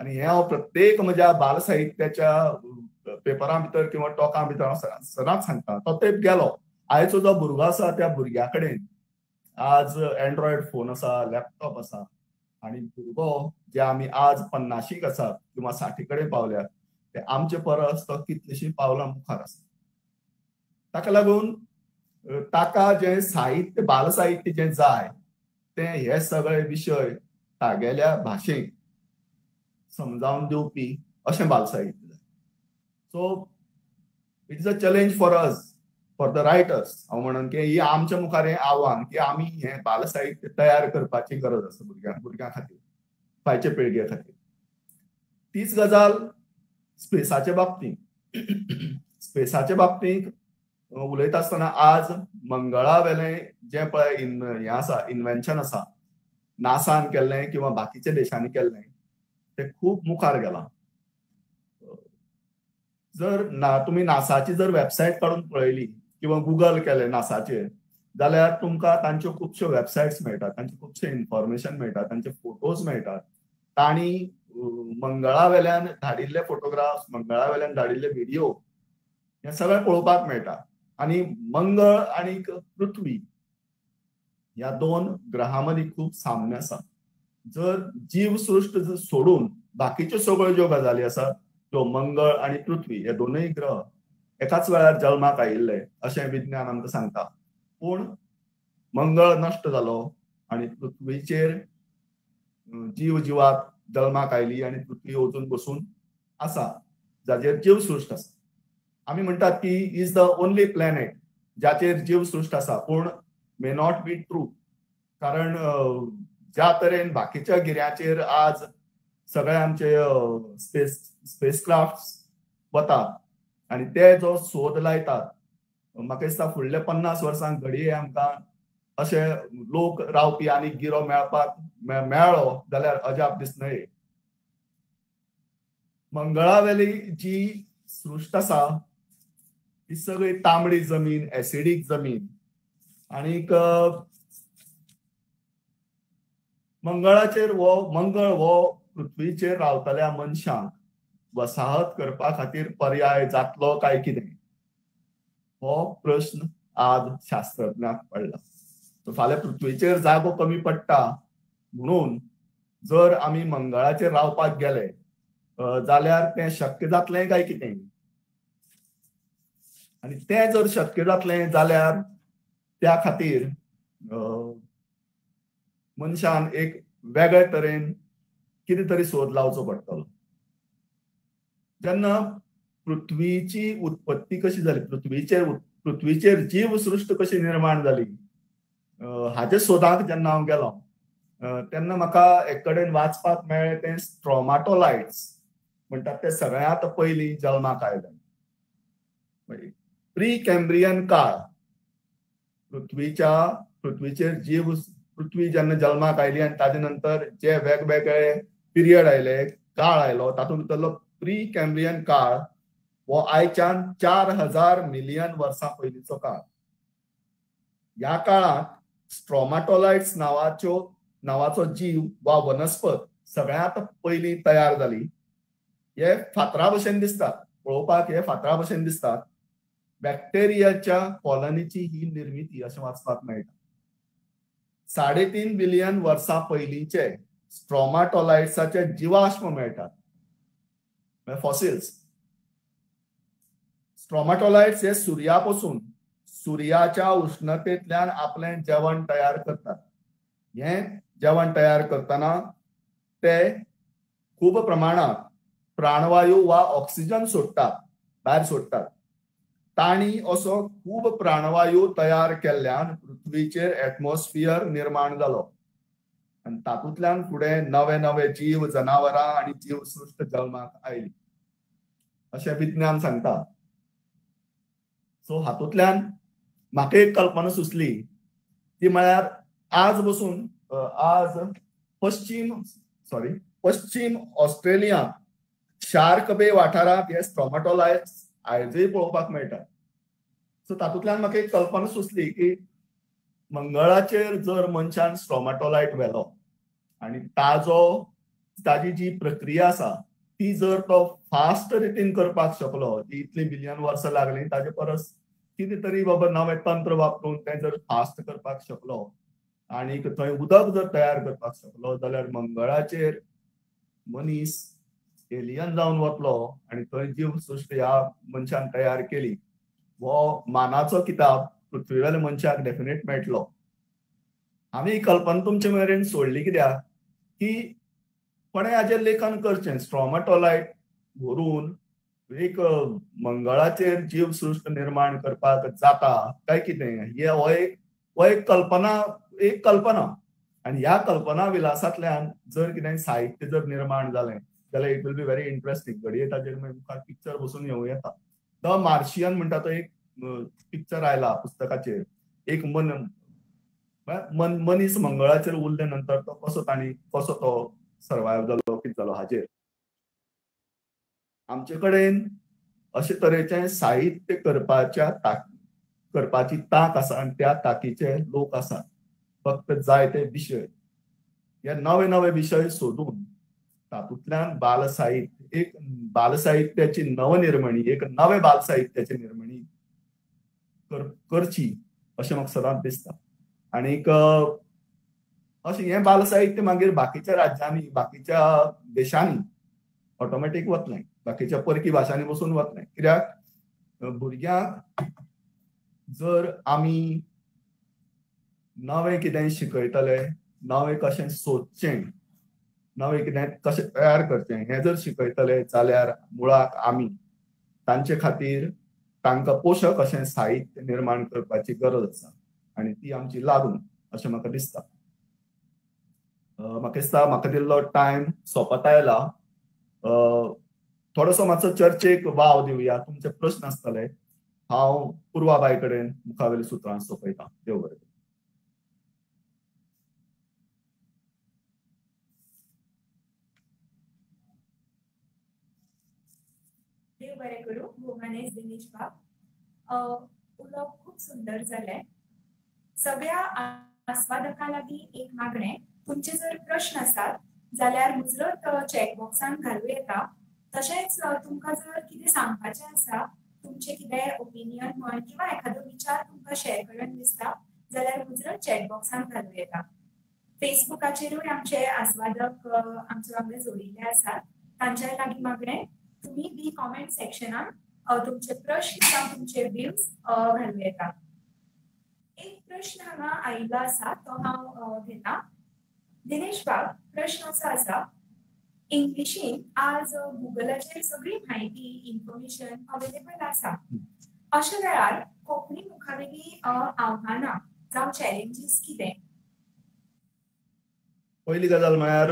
आनी हें हांव प्रत्येक म्हज्या बाल साहित्याच्या पेपरां भितर किंवा टॉकां भितर हांव सदांच सांगता. तो तेंप गेलो. आयचो जो भुरगो आसा त्या भुरग्या कडेन आज एंड्रॉयड फोन आसा लॅपटॉप आसा आनी भुरगो जे आमी आज 50शीक आसात किंवा 60 कडेन पावल्यात ते आमचे परस तो कितलींशीं पावलां मुखार आसा. ताका लागून ताका जें साहित्य बाल साहित्य जें जाय तें हे सगळे विशय तागेल्या भाशेक समजावन दिवपी अशें बाल साहित्य जाय. So it is a challenge for us for the writers. हांव म्हणन की ही आमच्या मुखार हें आव्हान की आमी हें बाल साहित्य तयार करपाची गरज आसा भुरग्यां खातीर फायचे पिळगे खातीर. तीच गजाल स्पेसाचे बाबतींत उलयता आसतना आज मंगळा वेलें जें पळय हें आसा इन्व्हेन्शन आसा नासान केल्लें किंवा बाकीच्या देशांनी केल्लें तें खूब मुखार गेलां. जर तुमी नासाची जर वेबसायट काडून पळयली किंवा गुगल केलें नासाचेर जाल्यार तुमकां तांच्यो खुबश्यो वेबसायट्स मेळटात तांचे खुबशें इन्फॉर्मेशन मेळटा तांचे फोटोज मेळटात. तांणी मंगळा वेल्यान धाडिल्ले फोटोग्राफ्स मंगळा वेल्यान धाडिल्ले व्हिडिओ हें सगळें पळोवपाक मेळटा. आनी मंगळ आनी पृथ्वी ह्या 2 ग्रहां मदीं खूब साम्य आसा. जर जीवसृश्ट सोडून बाकीच्यो सगळ्यो ज्यो गजाली आसात त्यो मंगळ आनी पृथ्वी हे दोनूय ग्रह एकाच वेळार जल्माक आयिल्ले अशें विज्ञान आमकां सांगता. पूण मंगळ नश्ट जालो आनी पृथ्वीचेर जीवात जल्माक आयली आनी पृथ्वी अजून बसून आसा जाचेर जीवसृश्ट आसा. आमी म्हणटात की इज द ओनली प्लॅनेट जाचेर जीवसृश्ट आसा पूण मे नॉट बी ट्रू. कारण ज्या तरेन बाकीच्या गिऱ्यांचेर आज सगळे आमचे स्पेसक्राफ्ट वतात आनी ते जो सोद लायतात म्हाका दिसता फुडल्या 50 वर्सांक घडये आमकां अशे लोक रावपी आनी गिरो मेळ्ळो जाल्यार अजाप दिसना. मंगळावेली जी सृश्ट आसा ही सगळी तांबडी जमीन एसिडीक जमीन आनीक मंगळ हो पृथ्वीचेर रावतल्या मनशांक वसाहत करपा खातीर पर्याय जातलो काय कितें हो प्रश्न आज शास्त्रज्ञाक पडला. सो फाल्यां पृथ्वीचेर जागो कमी पडटा म्हणून जर आमी मंगळाचेर रावपाक गेले जाल्यार तें शक्य जातलें काय कितें? आनी तें जर शक्य जातलें जाल्यार त्या खातीर मनशान एक वेगळे तरेन कितें तरी सोद लावचो पडटलो. जेन्ना पृथ्वीची उत्पत्ती कशी जाली, पृथ्वीचेर जीवसृश्ट कशी निर्माण जाली हाचे सोदाक जेन्ना हांव गेलो तेन्ना म्हाका एक कडेन वाचपाक मेळ्ळें तें स्ट्रोमाटोलाइट्स म्हणटात ते सगळ्यांत पयलीं जल्माक आयले. प्री कॅम्ब्रियन काळ पृथ्वीचेर जीव पृथ्वी जेन्ना जल्माक आयली आनी ताजे नंतर जे वेगवेगळे पिरियड आयले, काळ आयलो, तातूंत भितरलो प्री कॅम्ब्रियन काळ हो आयच्यान 4000 मिलियन वर्सां पयलींचो काळ. ह्या काळात स्ट्रोमाटोलाइट्स नांवाचो जीव वा वनस्पत सगळ्यांत पयलीं तयार जाली. हे फातरा भशेन दिसतात, पळोवपाक हे फातरा भशेन दिसतात. बॅक्टेरियाच्या कॉलनीची ही निर्मिती अशें वाचपाक मेळटा. 3.5 बिलियन वर्सां पयलींचे स्ट्रोमाटोलाइट्साचे जिवाश्म मेळटात, फॉसिल्स. स्ट्रोमाटोलाइट्स हे सुर्याच्या उष्णतेंतल्यान आपलें जेवण तयार करतात. हे जेवण तयार करतना ते खूब प्रमाणात प्राणवायू वा ऑक्सिजन भायर सोडटात. तांणी असो खूब प्राणवायू तयार केल्ल्यान पृथ्वीचेर एटमॉस्फियर निर्माण जालो आनी तातूंतल्यान फुडें नवे नवे जीव, जनावरां आनी जीवसृश्ट जल्माक आयली अशें विज्ञान सांगता. सो हातूंतल्यान म्हाका एक कल्पना सुचली ती म्हळ्यार आज पश्चिम ऑस्ट्रेलिया शार्क बे वाठारांत हे स्ट्रोमाटोलाइट्स आयजूय पळोवपाक मेळटा. सो तातूंतल्यान म्हाका एक कल्पना सुचली की मंगळाचेर जर मनशान स्ट्रोमाटोलाइट व्हेलो आनी ताजी जी प्रक्रिया आसा ती जर तो फास्ट रितीन करपाक शकलो, इतली बिलियन वर्सां लागली, ताजे परस कितें तरी बाबा नवें तंत्र वापरून तें जर फास्ट करपाक शकलो आनी थंय उदक जर तयार करपाक शकलो जाल्यार मंगळाचेर मनीस एलियन जावन वतलो आनी थंय जीवसृश्ट ह्या मनशान तयार केली हो मानाचो किताब पृथ्वीवेल्या मनशाक डेफिनेट मेळटलो. आमी ही कल्पना तुमचे मेरेन सोडली कित्याक की कोणें हाजेर लेखन करचें. स्ट्रोमाटोलाइट व्हरून एक मंगळाचेर जीवसृश्ट निर्माण करपाक जाता काय कितें हो एक कल्पना आनी ह्या कल्पना विलासांतल्यान जर कितें साहित्य जर निर्माण जालें जाल्यार it will be very interesting. घडये ताजेर मुखार पिक्चर बसून येवं येता. द मार्शियन म्हणटा तो एक पिक्चर आयला पुस्तकाचेर. एक मनीस मंगळाचेर उरले नंतर तो कसो तो सर्वायव जालो, कितें जालो हाजेर. आमचे कडेन अशे तरेचे साहित्य करपाची तांक आसा आनी त्या तांकीचे लोक आसात. फक्त जाय ते विशय, हे नवे नवे विशय सोदून तातूंतल्यान बालसाहित्याची नवनिर्मणी, एक नवे बालसाहित्याची निर्मणी करची अशें म्हाका सदांच दिसता. आनीक अशें हें बालसाहित्य मागीर बाकीच्या राज्यांनी, बाकीच्या देशांनी ऑटोमॅटीक वतलें, बाकीच्या परकी भाशांनी बसून वतलें. कित्याक भुरग्यांक जर आमी नवें कितें शिकयतले, नवें कशें सोदचें, नवें कितें कशें तयार करचें हें जर शिकयतले जाल्यार मुळाक आमी तांचे खातीर तांकां पोशक अशें साहित्य निर्माण करपाची गरज आसा आनी ती आमची लागून अशें म्हाका दिसता. म्हाका दिल्लो टायम सोंपत आयला. थोडोसो मातसो चर्चेक वाव दिवया. तुमचे प्रस्न आसतले. हांव पुर्वाबाई कडेन मुखावेली सुत्रां सोंपयतां. देव बरें. देव बरें करूं. भोगानेस दिनेश बाब, उलोवप खूब सुंदर जालें. सगळ्या आस्वादकां लागीं एक मागणें, तुमचे जर प्रश्न आसात जाल्यार मुजरत चॅक बॉक्सान घालूं येता. तशेंच तुमकां जर कितें सांगपाचें आसा तुमचे कितें ओपिनियन म्हण किंवा एखादो विचार तुमकां शेअर करण दिसता जाल्यार मुजरत चॅट बॉक्सान घालूं येता. फेसबुकाचेरूय आमचे आस्वादक आमचे वांगडा जोडिल्ले आसात. तांच्या लागीं मागणें तुम्ही बी कॉमेंट सेक्शनान तुमचे प्रश्न किंवा तुमचे व्ह्यूज घालूं येता. एक प्रश्न हांगा आयिल्लो आसा तो हांव घेता. दिनेश बाब, प्रश्न असो आसा, इंग्लिशीन आज गुगलाचेर सगळी म्हायती इन्फॉर्मेशन अवेलेबल आसा. अशा वेळार कोंकणी मुखावेली आव्हानां जावं चॅलेंजीस कितें? पहिली गजाल म्हळ्यार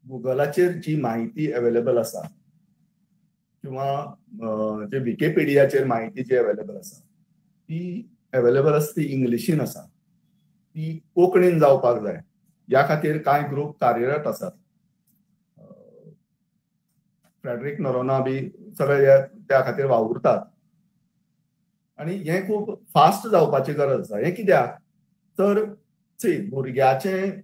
गुगलाचेर जी माहिती अवेलेबल आसा किंवा जे विकिपीडियाचेर माहिती जी अवेलेबल आसा ती अवेलेबल आसा ती इंग्लिशीन आसा. ती कोंकणीन जावपाक जाय. ह्या खातीर कांय ग्रुप कार्यरत आसात. फ्रेडरिक नोरोना बी सगळे त्या खातीर वावुरतात. आणि हे खूब फास्ट जावपाची गरज आसा. हे कित्याक तर भुरग्याचें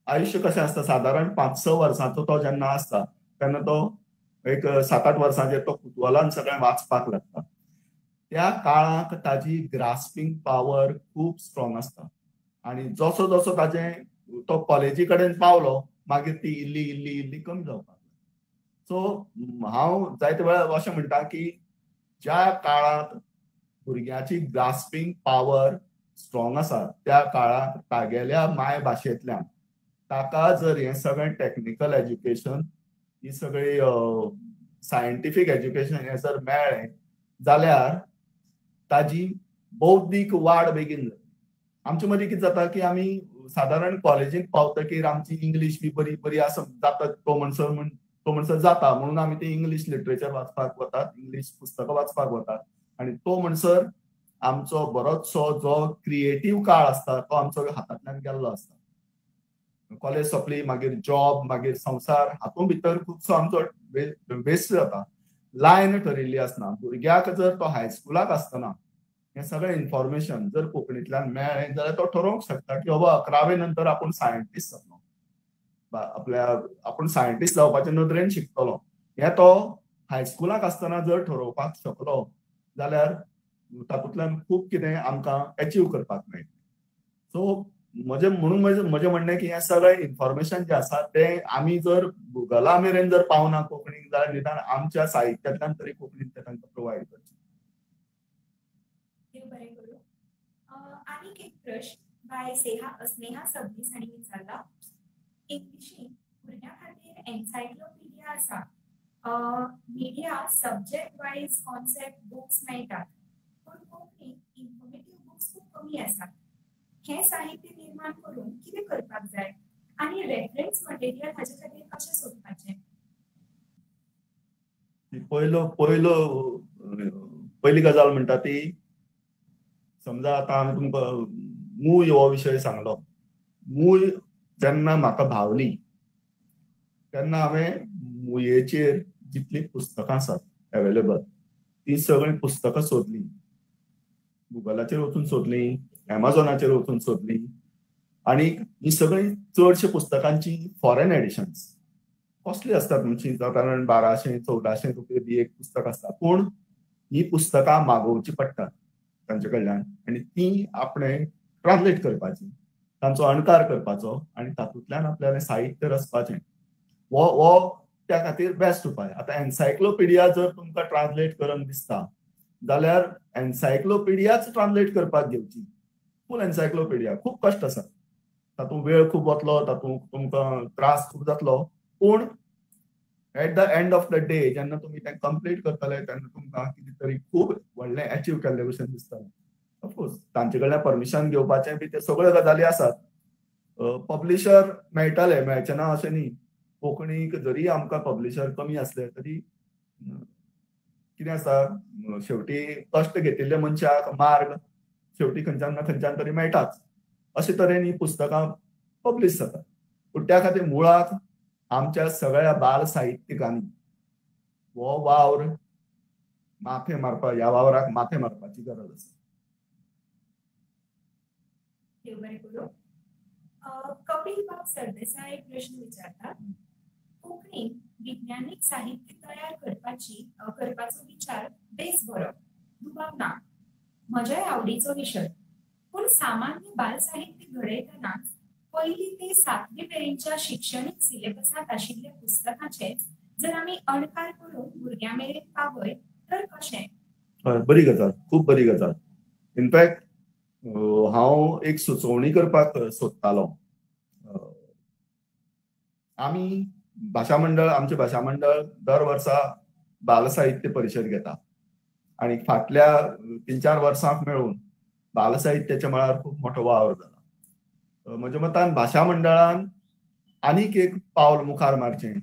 आयुश्य कशें आसता, सादारण 5-6 वर्सांचो तो जेन्ना आसता तेन्ना तो एक 7-8 वर्सांचेर तो कुतूहलान सगळें वाचपाक लागता. त्या काळाक ताजी ग्रास्पिंग पावर खूब स्ट्रॉंग आसता. आणि जसो जसो तो कॉलेजी कडेन पावलो मागीर ती इल्ली इल्ली इल्ली कमी जावपाक. सो हांव जायते वेळार अशें म्हणटा की ज्या काळांत भुरग्याची ग्रास्पिंग पावर स्ट्रॉंग आसा त्या काळात तागेल्या माय भाशेंतल्यान ताका जर हें सगळें टेक्निकल एज्युकेशन, ही सगळी सायंटिफीक एज्युकेशन हें जर मेळ्ळें जाल्यार ताजी बौद्धीक वाड बेगीन जाता. आमचे मदीं कितें जाता की आमी सादारण कॉलेजींत पावतकीर आमची इंग्लीश बी बरी बरी आसा जाता तो म्हणसर जाता म्हणून आमी ती इंग्लीश लिटरेचर वाचपाक वतात, इंग्लीश पुस्तकां वाचपाक वतात. आणि तो म्हणसर आमचो बरोचसो जो क्रिएटीव काळ आसता तो आमचो हातांतल्यान गेल्लो आसता. कॉलेज सोंपली मागीर जॉब मागीर संवसार हातूंत भितर खुबसो आमचो वेस्ट जाता. लायन ठरिल्ली आसना. भुरग्याक जर तो हायस्कुलाक आसतना हें सगळें इन्फॉर्मेशन जर कोंकणींतल्यान मेळ्ळें जाल्यार तो ठरोवंक शकता की बाबा 11वे नंतर आपूण सायंटिस्ट जातलो, आपूण सायंटिस्ट जावपाचे नदरेन शिकतलो. हें तो हायस्कुलाक आसतना जर ठरोवपाक शकलो जाल्यार तातूंतल्यान खूब कितें आमकां अचीव करपाक मेळटा. सो म्हजें म्हणणें की हें सगळें इन्फॉर्मेशन जें आसा तें आमी जर गुगला मेरेन जर पावना कोंकणीन जाल्यार निदान आमच्या साहित्यांतल्यान तरी कोंकणीन तें तांकां प्रोवायड करचें. बरें करूं. आनीक एक प्रश्न बाय स्नेहा सबनीस हांणी विचारला. इंग्लिशीन भुरग्यां खातीर एन्सायक्लोपिडिया आसा. Media subject wise concept books मेळटात पूण कोंकणीन इन्फॉर्मेटिव्ह बुक्स खूब कमी आसात. हें साहित्य निर्माण करून कितें करपाक जाय आनी रेफरन्स मटेरियल हाचे खातीर कशें सोदपाचें? पहिली गजाल म्हणटा ती समजा आतां हांवें तुमकां मूय हो विशय सांगलो. मूय जेन्ना म्हाका भावली तेन्ना हांवें मुयेचेर जितली पुस्तकां आसात अवेलेबल ती सगळीं पुस्तकां सोदलीं. गुगलाचेर वचून सोदलीं, एमेझॉनाचेर वचून सोदलीं. आनी ही सगळीं चडशी पुस्तकांची फॉरेन एडिशन्स कॉस्टली आसतात. म्हणजे सादारण 1200-1400 रुपया बी एक पुस्तक आसता. पूण ही पुस्तकां मागोवची पडटात तांचे कडल्यान आनी ती आपणें ट्रान्सलेट करपाची, तांचो अणकार करपाचो आनी तातूंतल्यान आपल्यालें साहित्य रचपाचें. हो त्या खातीर बेस्ट उपाय. आतां एन्सायक्लोपिडिया जर तुमकां ट्रान्सलेट करन दिसता जाल्यार एन्सायक्लोपिडियाच ट्रान्सलेट करपाक घेवची. फूल एन्सायक्लोपिडिया खूब कश्ट आसा. तातूंत वेळ खूब वतलो, तातूंत तुमकां त्रास खूब जातलो. पूण at the end of the day जेन्ना तुमी तें कंप्लीट करतले तेन्ना तुमकां कितें तरी खूब व्हडलें अचीव केल्ले भशेन दिसतलें. ऑफकोर्स तांचे कडल्यान परमिशन घेवपाचें बी ते सगळ्यो गजाली आसात. पब्लिशर मेळटले, मेळचे ना अशें न्ही. कोंकणीक जरी आमकां पब्लिशर कमी आसले तरी कितें आसा शेवटी कश्ट घेतिल्ल्या मनशाक मार्ग शेवटी खंयच्यान ना खंयच्यान तरी मेळटाच. अशे तरेन ही पुस्तकां पब्लीश जातात. पूण त्या खातीर मुळात आमच्या सगळ्या बाल साहित्यिकांनी हो वावर ह्या वावराक माथे मारपाची गरज आसा. कपिल बाब सरदेसाय प्रश्न विचारतात. कोंकणीत विज्ञानीक साहित्य तयार करपाचो विचार बेस बरो दुबाव ना म्हज्या आवडीचो विशय पूण सामान्य बाल साहित्य घडयतनाच पहिली ते 7वी मेरेनच्या शिक्षणीक सिलेबसात आशिल्ल्या पुस्तकांचे जर आमी अणकार करून भुरग्यां मेरेन पावय तर कशें? बरी गजाल, खूप बरी गजाल. इनफॅक्ट हांव एक सुचोवणी करपाक सोदतालो. आमी आमचे भाशा मंडळ दर वर्सा बाल साहित्य परिशद घेता आणि फाटल्या 3-4 वर्सांक मेळून बाल साहित्याच्या मळार खूप मोठो वावर जाला. म्हज्या मतान भाशा मंडळान आनीक एक पावल मुखार मारचें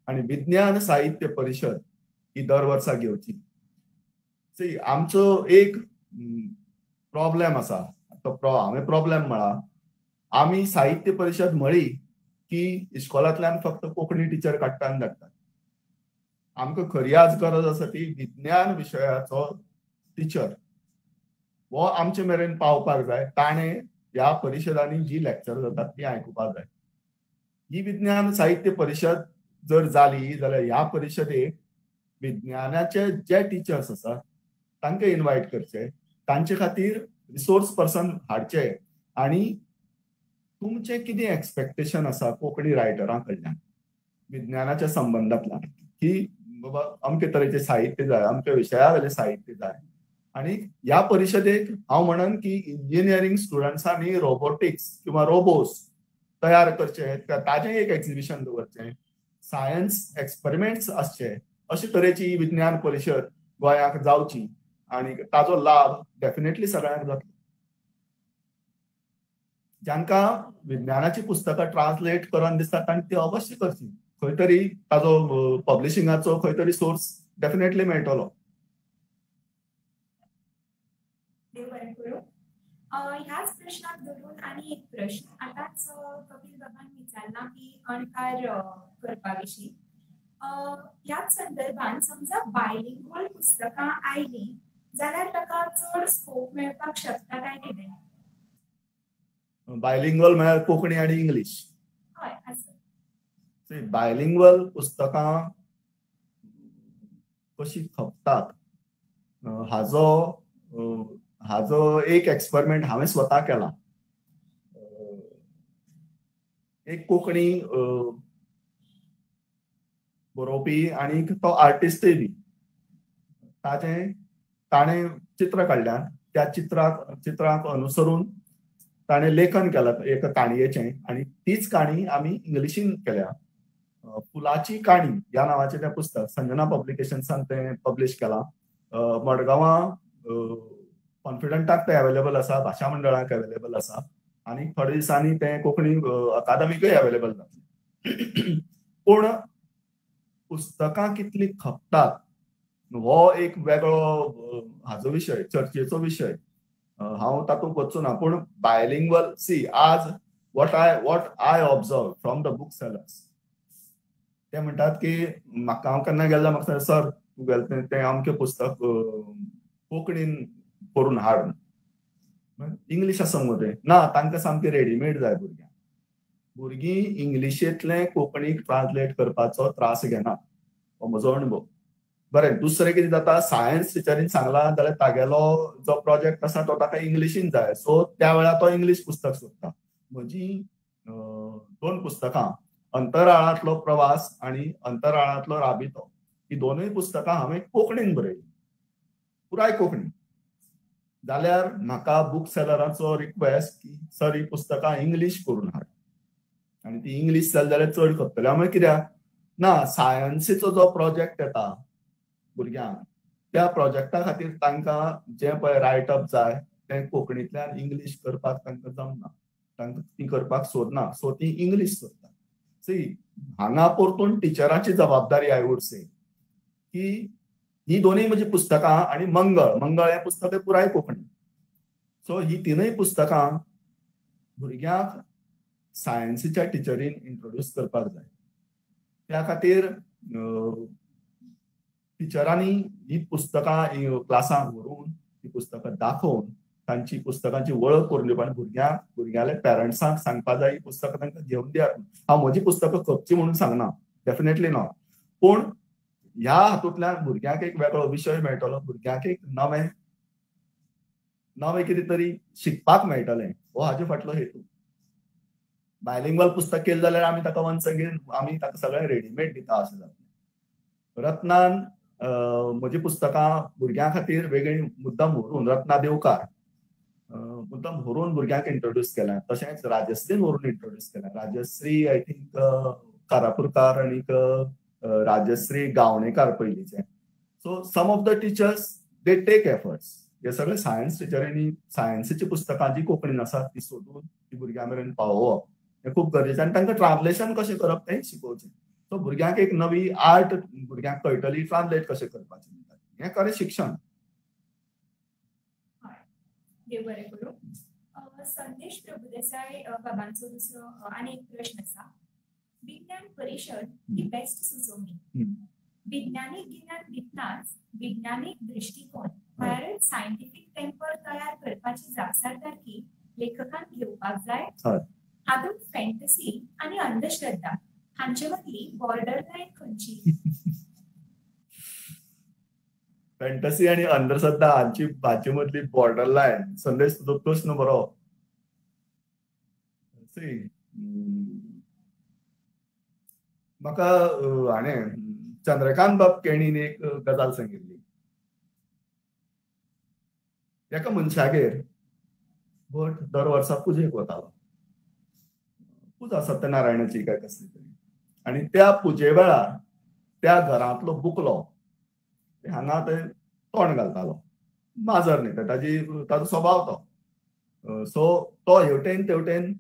आणि विज्ञान साहित्य परिशद ही दर वर्सा घेवची. आमचो एक प्रॉब्लेम आसा. हांवें प्रॉब्लेम म्हळा आमी साहित्य परिशद म्हळी की इस्कॉलांतल्यान फक्त कोंकणी टिचर काडटा आनी धाडटात. आमकां खरी आज गरज आसा ती विज्ञान विशयाचो टिचर हो आमचे मेरेन पावपाक जाय. ताणें ह्या परिशदांनी जी लेक्चर जातात ती आयकुपाक जाय. ही विज्ञान साहित्य परिशद जर जाली जाल्यार ह्या परिशदेक विज्ञानाचे जे टिचर्स आसात तांकां इन्वायट करचे, तांचे खातीर रिसोर्स पर्सन हाडचे आणि तुमचे कितें एक्सपेक्टेशन आसा कोंकणी रायटरां कडल्यान विज्ञानाच्या संबंदांतल्यान की बाबा अमके तरेचे साहित्य जाय, अमके विशया वयलें साहित्य जाय. आणि ह्या परिशदेक हांव म्हणन की इंजिनियरिंग स्टुडंट्सांनी रोबोटिक्स किंवा रोबोस तयार करचे, ताजें एक एक्झिबिशन दवरचें, सायन्स एक्सपेरिमेंट्स आसचे, अशे तरेची विज्ञान परिशद गोंयांत जावची आणि ताजो लाभ डेफिनेटली सगळ्यांक जातलो. जांकां विज्ञानाची पुस्तकां ट्रान्सलेट करन दिसता तांणी ती अवश्य करची. खंय तरी ताजो पब्लिशिंगाचो खंय तरी सोर्स डेफिनेटली मेळटलो. ह्याच प्रश्नाक धरून आनी एक प्रश्न आतांच कपिल बाबान विचारला की अणकार करपा विशीं. ह्याच संदर्भात समजा बायलिंग्वल पुस्तकां आयली जाल्यार ताका चड स्कोप मेळपाक शकता काय कितें? बायलिंग्वल म्हळ्यार कोंकणी आनी इंग्लीश. हय आसा. बायलिंग्वल पुस्तकां कशी खपतात हाजो एक एक्सपेरिमेंट हांवें स्वता केला. एक कोंकणी बरोवपी आणि तो आर्टिस्टय बी ताणें चित्र काडल्यां. त्या चित्राक अनुसरून ताणें लेखन केलां एका काणयेचें आणि तीच काणी आमी इंग्लिशीन केल्या. फुलाची काणी ह्या नांवाचें तें पुस्तक संजना पब्लिकेशन्सान तें पब्लिश केलां. मडगांवां कॉन्फिडंटाक तें अवेलेबल आसा, भाशा मंडळाक अवेलेबल आसा आणि थोड्या दिसांनी तें कोंकणी अकादमीकय अवेलेबल जातलें. पूण पुस्तकां कितली खपतात हो एक वेगळो हाजो विशय, चर्चेचो विशय. हांव तातूंत वचचो ना. पूण बायलिंग्वल आज what I observe from the book sellers ते म्हणटात की हांव केन्ना गेल्लो म्हाका सर तूं गेलें तें अमकें पुस्तक कोंकणीन करून हाड. इंग्लीश आसा मुगो तें ना, तांकां सामकें रेडीमेड जाय. भुरगीं इंग्लिशेंतलें कोंकणीक ट्रान्सलेट करपाचो त्रास घेनात हो म्हजो अणभव. बरें, दुसरें कितें जाता, सायन्स टिचरीन सांगलां जाल्यार तागेलो जो प्रोजेक्ट आसा तो ताका इंग्लिशीन जाय, सो त्या वेळार तो इंग्लीश पुस्तक सोदता. म्हजी 2 पुस्तकां अंतराळांतलो प्रवास आणि अंतराळांतलो राबितो ही दोनूय पुस्तकां हांवें कोंकणीन बरयलीं, पुराय कोंकणी. जाल्यार म्हाका बुक सेलराचो रिक्वेस्ट की सर ही पुस्तकां इंग्लीश करून हाड आणि ती इंग्लीश जाली जाल्यार चड खपतली. हांवें कित्याक ना, सायन्सीचो जो प्रोजेक्ट येता भुरग्यांक त्या प्रोजेक्टा खातीर तांकां जें पळय रायटअप जाय तें कोंकणींतल्यान इंग्लीश करपाक तांकां जमना, तांकां ती करपाक सोदना, सो ती इंग्लीश सोदता. हांगा परतून टिचराची जबाबदारी आय वूड से की ही दोनूय म्हजी पुस्तकां आणि मंगळ हें पुस्तक पुराय कोंकणी. सो ही तिनूय पुस्तकां भुरग्यांक सायन्सीच्या टिचरीन इंट्रोड्यूस करपाक जाय. त्या खातीर टिचरांनी ही पुस्तकां क्लासांक व्हरून ही पुस्तकां दाखोवन तांची पुस्तकांची वळख करून दिवपाक भुरग्याले पेरंट्सांक सांगपा जाय ही पुस्तकां तांकां घेवन दियात. हांव म्हजी पुस्तकां खपची म्हणून सांगना, डेफिनेटली नॉट. पूण ह्या हातूंतल्यान भुरग्यांक एक वेगळो विशय मेळटलो, भुरग्यांक एक नवें कितें तरी शिकपाक मेळटलें, हो हाचे फाटलो हेतू. बायलिंग्वल पुस्तक केलें जाल्यार आमी ताका वन्स अगेन आमी ताका सगळें रेडीमेड दिता अशें जातलें. रत्नान म्हजी पुस्तकां भुरग्यां खातीर वेगळी मुद्दम व्हरून, रत्ना देवकार मुद्दम व्हरून भुरग्यांक इंट्रोड्यूस केल्या. तशेंच राजश्रीन व्हरून इंट्रोड्यूस केल्या. राजश्री आय थिंक कारापुरकार आनीक राजश्री गावणेकार पयलींचे. So some of the teachers they take efforts. हे सगळे सायन्स टिचरींनी सायन्सीची पुस्तकां जी कोंकणीन आसात ती सोदून ती भुरग्यां मेरेन पावोवप हें खूब गरजेचें. आनी तांकां ट्रान्सलेशन कशें करप तें शिकोवचें. सो भुरग्यांक एक नवी आर्ट भुरग्यांक कळटली, ट्रान्सलेट कशें करपाचें हें खरें शिक्षण. देव बरें करूं. संदेश प्रभुदेसाय बाबांचो दुसरो आनी एक प्रश्न आसा. विज्ञान परिशद ही बेस्ट सुचोवणी. विज्ञानीक गिन्यान दितनाच विज्ञानीक दृष्टिकोन म्हळ्यार सायंटिफीक टेम्पर तयार करपाची जापसालदारकी लेखकान घेवपाक जाय. हातूंत फॅन्टसी आनी अंधश्रद्धा हांचे मदली बॉर्डरलायन खंयची? फॅन्टसी आणि अंधश्रद्धा हांची मदली बॉर्डरलायन. संदेश तुजो प्रश्न बरो. म्हाका हाणें चंद्रकांत बाब केणीन एक गजाल सांगिल्ली. एका मनशागेर भट दर वर्सा पुजेक वतालो. पुजा सत्यनारायणाची काय कसली तरी. आनी त्या पुजे वेळार त्या घरांतलो बुकलो हांगा ते तोंड घालतालो. माजर न्ही, ताजो स्वभाव तो. सो तो हेवटेन तेवटेन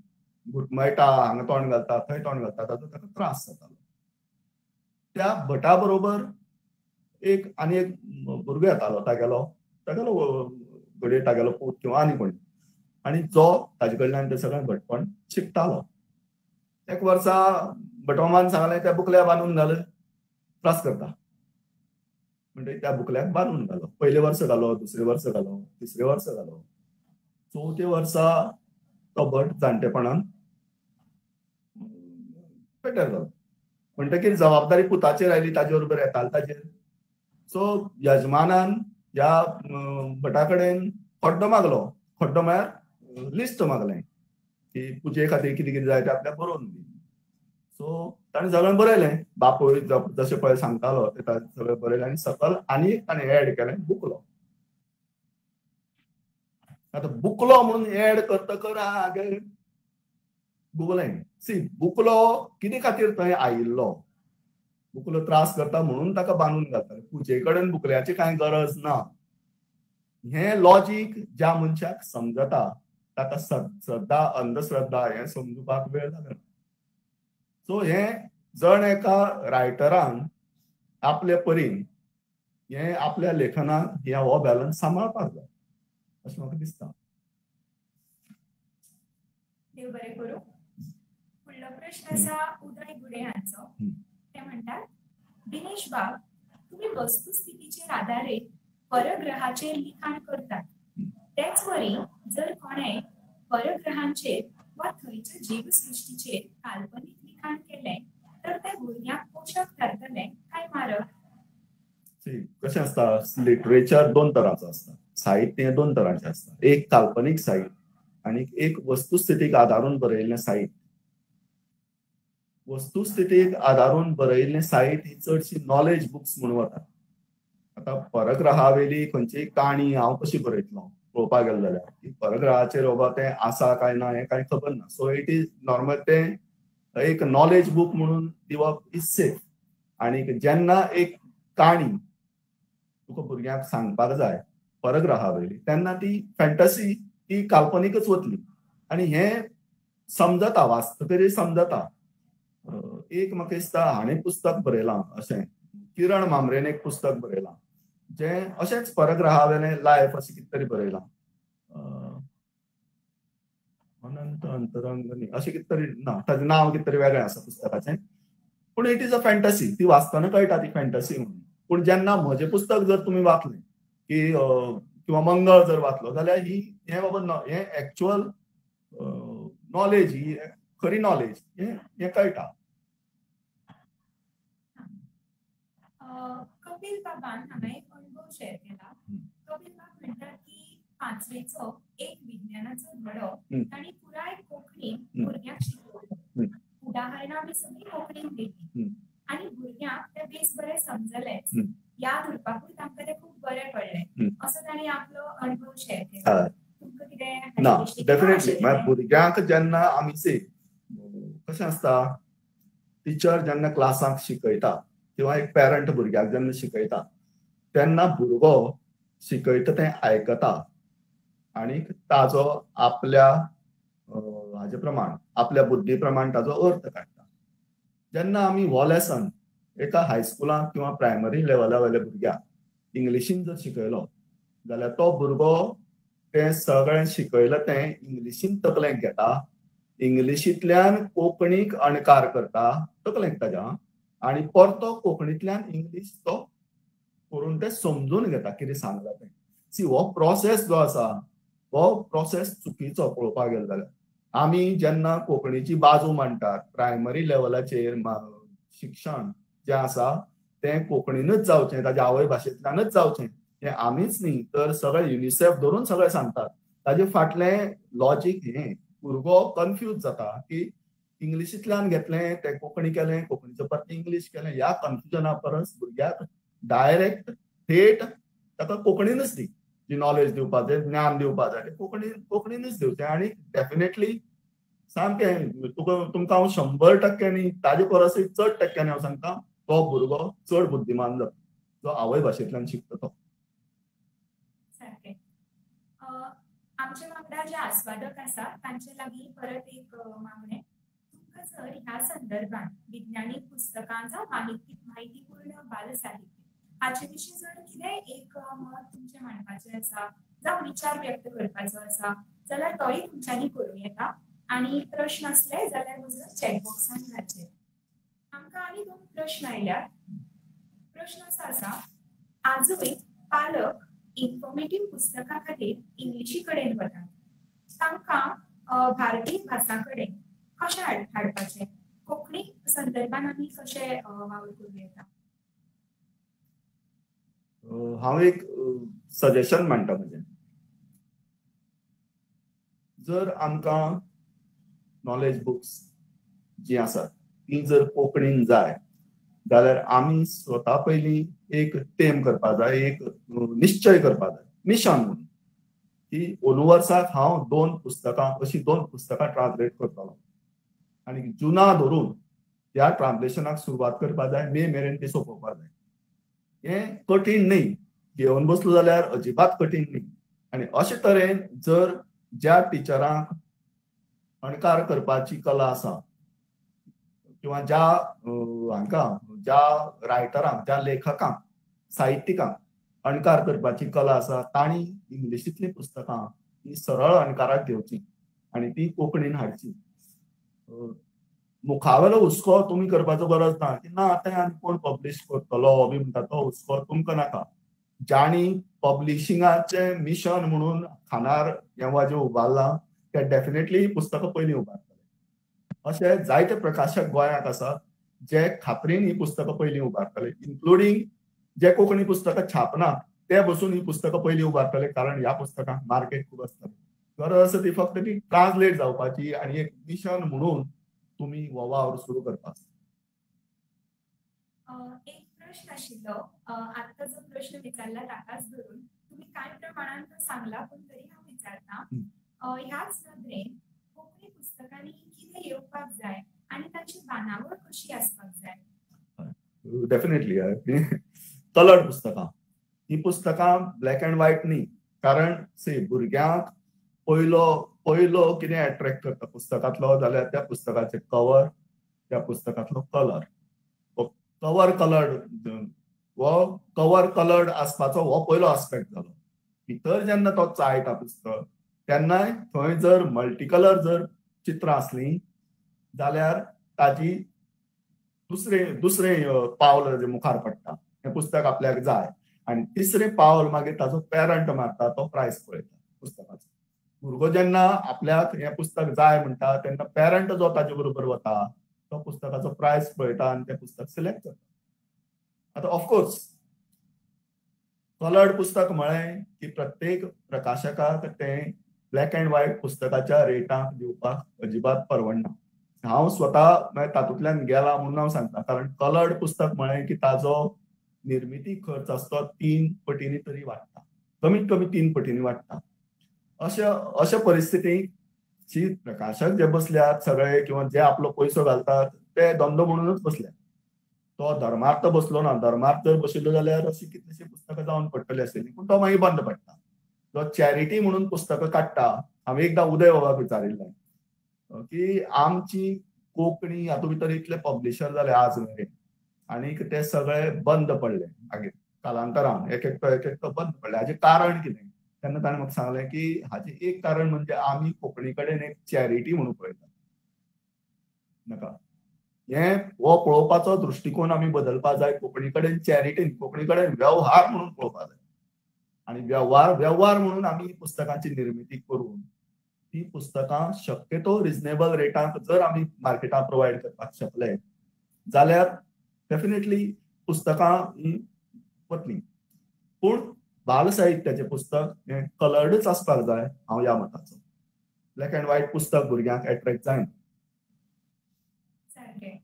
घुटमळटा, हांगा तोंड घालता, थंय तोंड घालता, ताजो ताका त्रास जातालो. त्या भटा बरोबर आनी एक भुरगो येतालो. तागेलो घडये तागेलो पूत किंवा आनी कोणी. आनी जो ताजे कडल्यान तें सगळें भटपण शिकतालो. एक वर्सा भटमामान सांगलें त्या बुकल्या बांदून घाल, त्रास करता. म्हणजे त्या बुकल्याक बांदून घालो. पयले वर्स घालो, दुसरे वर्स घालो, तिसरे वर्स घालो. चवथे वर्सा तो भट जाणटेपणान पेटर जालो. म्हणटकीर जबाबदारी पुताचेर आयली, ताजे बरोबर येतालो ताजेर. सो यजमानान ह्या भटा कडेन खड्डो मागलो. खड्डो म्हळ्यार लिस्ट मागलें की पुजे खातीर कितें कितें जाय तें आपल्याक बरोवन दी. सो ताणें सगळें बरयलें. बापूय जशें पळय सांगतालो तें सगळें बरयलें. आनी सकयल आनी ताणें एड केलें बुकलो. आतां बुकलो म्हणून एड करतकर हांवें गुगलें. बुकलो कितें खातीर थंय आयिल्लो. बुकलो त्रास करता म्हणून ताका बांदून घालता. पुजे कडेन बुकल्याची कांय गरज ना. हें लॉजीक ज्या मनशाक समजता ताका श्रद्धा अंधश्रद्धा हें समजुपाक वेळ लागना. सो हें जण एका रायटरान आपले परीन हें आपल्या लेखनात हो बॅलन्स सांबाळपाक जाय अशें म्हाका दिसता. देव बरें करूं. फुडलो प्रश्न आसा उदय गुडे हांचो. ते म्हणटात, दिनेश बाब, तुम्ही वस्तुस्थितीचेर आदारीत परग्रहाचेर लिखाण करतात. तेच वरी जर कोणें परग्रहांचेर वा थंयच्या जीवसृश्टीचेर काल्पनीक लिखाण केलें तर ते भुरग्यांक पोशक थारतलें काय मारक? कशें आसता, लिटरेचर दोन तरांचो आसता. साहित्य दोन तरांचें आसता. एक काल्पनीक साहित्य आनी एक वस्तुस्थितीक आदारून बरयल्लें साहित्य. वस्तुस्थितीक आदारून बरयल्लें साहित्य ही चडशी नॉलेज बुक्स म्हणून वतात. आतां परग्रहावेली खंयचीय काणी हांव कशी बरयतलो पळोवपाक गेलो जाल्यार की परग्रहाचेर बाबा तें आसा काय ना हें कांय खबर ना. सो इट इज नॉर्मल तें एक नॉलेज बुक म्हणून दिवप इज सेफ. आनी जेन्ना एक काणी तुका भुरग्यांक सांगपाक जाय परग्रहावेली तेन्ना ती फॅन्टसी, ती काल्पनीकच वतली. आनी हें समजता, वाचतकच समजता. एक म्हाका दिसता हाणें पुस्तक बरयलां अशें, किरण मामरेन एक पुस्तक बरयलां जें अशेंच परग्रहावेलें लायफ अशें कितें तरी बरयलां. अनंत अंतरंगनी अशें कितें तरी ना, ताजें नांव कितें तरी वेगळें आसा पुस्तकाचें. पूण इट इज अ फॅन्टसी. ती वाचतना कळटा ती फॅन्टसी म्हणून. पूण जेन्ना म्हजें पुस्तक जर तुमी वाचलें की किंवा मंगळ जर वाचलो जाल्यार हें बाबा हें एक्चुअल नॉलेज, ही खरी नॉलेज हें कळटा. कपिल बाबान हांगा एक अनुभव शेअर केला. कपिल बाब म्हणटात की 5वेचो एक विज्ञानाचो धडो ताणी पुराय कोंकणीन भुरग्यांक शिकवलो. उदाहरणां आमी सगळीं कोंकणीन दिली आनी भुरग्यांक ते बेस बरें समजलेच. याद उरपाकूय तांकां ते खूब बरें पडलें असो ताणी आपलो अनुभव शेअर केला. तुमकां कितें ना डेफिनेटली भुरग्यांक जेन्ना आमी कशें आसता टिचर जेन्ना क्लासाक शिकयता किंवा एक पेरंट भुरग्याक जेन्ना शिकयता तेन्ना भुरगो शिकयता तें आयकता आनी ताजो आपल्या हाजे प्रमाण आपल्या बुद्धी प्रमाण ताजो अर्थ काडटा. जेन्ना आमी हो लेसन एका हायस्कुलाक किंवा प्रायमरी लेवला वयल्या भुरग्याक इंग्लिशीन जर शिकयलो जाल्यार तो भुरगो तें सगळें शिकयलें तें इंग्लिशीन तकलेंत घेता, इंग्लिशींतल्यान कोंकणीक अणकार करता तकलेंत ताज्या आनी परतो कोंकणींतल्यान इंग्लीश तो करून ते समजून घेता कितें सांगलां तें. सी हो प्रोसेस जो आसा हो प्रोसेस चुकीचो पळोवपाक गेलो जाल्यार. आमी जेन्ना कोंकणीची बाजू मांडटात प्रायमरी लेवलाचेर शिक्षण जें आसा तें कोंकणीनूच जावचें ताच्या आवय भाशेंतल्यानच जावचें हें आमीच न्ही तर सगळे युनिसेफ धरून सगळे सांगतात. ताजे फाटलें लॉजीक हें भुरगो कन्फ्यूज जाता की इंग्लिशींतल्यान घेतलें तें कोंकणी केलें कोंकणीचो परत इंग्लीश केलें. ह्या कन्फ्युजना परस भुरग्याक डायरेक्ट थेट ताका कोंकणीनूच दी जी नॉलेज दिवपाक जाय ज्ञान दिवपाक जाय कोंकणीनूच दिवचें आनी डेफिनेटली सामकें तुमकां हांव 100% ताजे परसय चड टक्क्यांनी हांव सांगता तो भुरगो चड बुद्धिमान जाता जो आवय भाशेंतल्यान शिकता तो. आमचे वांगडा जे आस्वादक आसा तांचे लागीं परत एक मागणें. तुमकां जर ह्या संदर्भात विज्ञानीक पुस्तकां जावं माहितीपूर्ण बाल साहित्य हाचे विशीं जर कितेंय एक मत तुमचें मांडपाचें आसा जावं विचार व्यक्त करपाचो आसा जाल्यार तोय तुमच्यांनी करूं येता आनी प्रश्न आसले जाल्यार म्हजो चॅट बॉक्सान घालचे. आमकां आनी 2 प्रश्न आयल्यात. प्रश्न असो आसा आजूय पालक इन्फॉर्मेटिव्ह पुस्तकां खातीर इंग्लिशी कडेन वतात. तांकां भारतीय भासा कडेन कशें हाडपाचें कोंकणी संदर्भान आमी कशें वावर करूं येता. हांव एक सजेशन मांडटा म्हणजे जर आमकां नॉलेज बुक्स जी आसात ती जर कोंकणीन जाय जाल्यार आमी स्वता पयलीं एक तेम करपाक जाय एक निश्चय करपाक जाय मिशन म्हणून की अंदू वर्साक हांव 2 पुस्तकां ट्रान्सलेट करतलो आनी जुना धरून ह्या ट्रान्सलेशनाक सुरवात करपाक जाय मे मेरेन ती सोंपोवपाक जाय. हें कठीण न्ही घेवन बसलो जाल्यार अजिबात कठीण न्ही आनी अशे तरेन जर ज्या टिचरांक अणकार करपाची कला आसा किंवा ज्या रायटरांक ज्या लेखकांक साहित्यिकांक अणकार करपाची कला आसा तांणी इंग्लिशींतलीं पुस्तकां ही सरळ अणकाराक घेवची आनी ती कोंकणीन हाडची. मुखावेलो हुस्को तुमी करपाचो गरज ना की ना तें आनी कोण पब्लीश करतलो बी म्हणटा तो हुस्को तुमकां नाका. ज्यांनी पब्लिशिंगाचें मिशन म्हणून खानार हें वाजें उबारलां ते डेफिनेटली पुस्तकां पयलीं उबारतले. अशे जायते प्रकाशक गोंयांत आसात जे खात्रीन ही पुस्तकां पयलीं उबारतले इन्क्लुडींग जे कोंकणी पुस्तकां छापना ते बसून ही पुस्तकां पयलीं उबारतले कारण ह्या पुस्तकांक मार्केट खूब आसतलें. गरज आसा ती फक्त ती ट्रान्सलेट जावपाची आनी एक मिशन म्हणून तुमी हो वावर सुरू करपाक. एक प्रश्न आशिल्लो आत्ता जो प्रश्न विचारला ताकाच धरून तुम्ही काय प्रमाणात सांगला पण तरी हांव विचारता ह्याच नदरेन कोंकणी पुस्तकांनी कितें येवपाक जाय आनी ताची बांदावळ कशी आसपाक जाय. डेफिनेटली कलर्ड पुस्तकां ही पुस्तकां ब्लॅक एंड व्हाईट न्ही कारण भुरग्यांक पयलो कितें अट्रॅक्ट करता पुस्तकांतलो जाल्यार त्या पुस्तकाचे कवर त्या पुस्तकांतलो कलर कवर कलर्ड आसपाचो हो पयलो आस्पेक्ट जालो. भितर जेन्ना तो चाळटा पुस्तक तेन्नाय थंय जर मल्टी कलर जर चित्रां आसलीं जाल्यार ताजी दुसरें पावल मुखार पडटा हें पुस्तक आपल्याक जाय आनी तिसरें पावल मागीर ताजो पेरंट मारता तो प्रायस पळयता पुस्तकाचो. भुरगो जेन्ना आपल्याक हें पुस्तक जाय म्हणटा तेन्ना पेरंट जो ताजे बरोबर वता तो पुस्तकाचो प्रायस पळयता आनी तें पुस्तक सिलेक्ट करता. आता ऑफकोर्स कलर्ड पुस्तक म्हळें की प्रत्येक प्रकाशकाक तें ब्लॅक अँड व्हायट पुस्तकाच्या रेटाक दिवपाक अजिबात परवडना. हांव स्वता तातूंतल्यान गेला म्हणून हांव सांगता, कारण कलर्ड पुस्तक म्हळें की ताजो निर्मिती खर्च आसता 3 पटींनी तरी वाडटा, कमीत कमी 3 पटींनी वाडटा. अशा परिस्थितींत जी प्रकाशक जे बसल्यात सगळे किंवा जे आपलो पयसो घालतात ते धंदो म्हणूनच बसल्यात. तो धर्मार्थ बसलो ना. धर्मार्थ जर बशिल्लो जाल्यार अशी कितलीशी पुस्तकां जावन पडटली आसलेली, पूण तो मागीर बंद पडटा. जो चॅरिटी म्हणून पुस्तकां काडटा, हांवें एकदां उदय बाबाक विचारिल्लें की आमची कोंकणी हातूंत भितर इतले पब्लिशर जाले आज मेरेन आनी ते सगळे बंद पडले मागीर कालांतरान एक एकटो बंद पडले. हाचें कारण कितें? तेन्ना ताणें म्हाका सांगलें की हाचें एक कारण म्हणजे आमी कोंकणी कडेन एक चॅरिटी म्हणून पळयतात. नाका हो पळोवपाचो दृश्टिकोन आमी बदलपाक जाय. कोंकणी कडेन चॅरिटी, कोंकणी कडेन वेव्हार म्हणून पळोवपाक जाय. आनी वेव्हार म्हणून आमी पुस्तकांची निर्मिती करून ती पुस्तकां शक्यतो रिजनेबल रेटाक जर आमी मार्केटाक प्रोवायड करपाक शकले जाल्यार डेफिनेटली पुस्तकां ही वतली. पूण बाल साहित्याचें पुस्तक हें कलर्डच आसपाक जाय, हांव ह्या मताचो. ब्लॅक अँड व्हायट पुस्तक भुरग्यांक एट्रॅक्ट जायना. सारकें.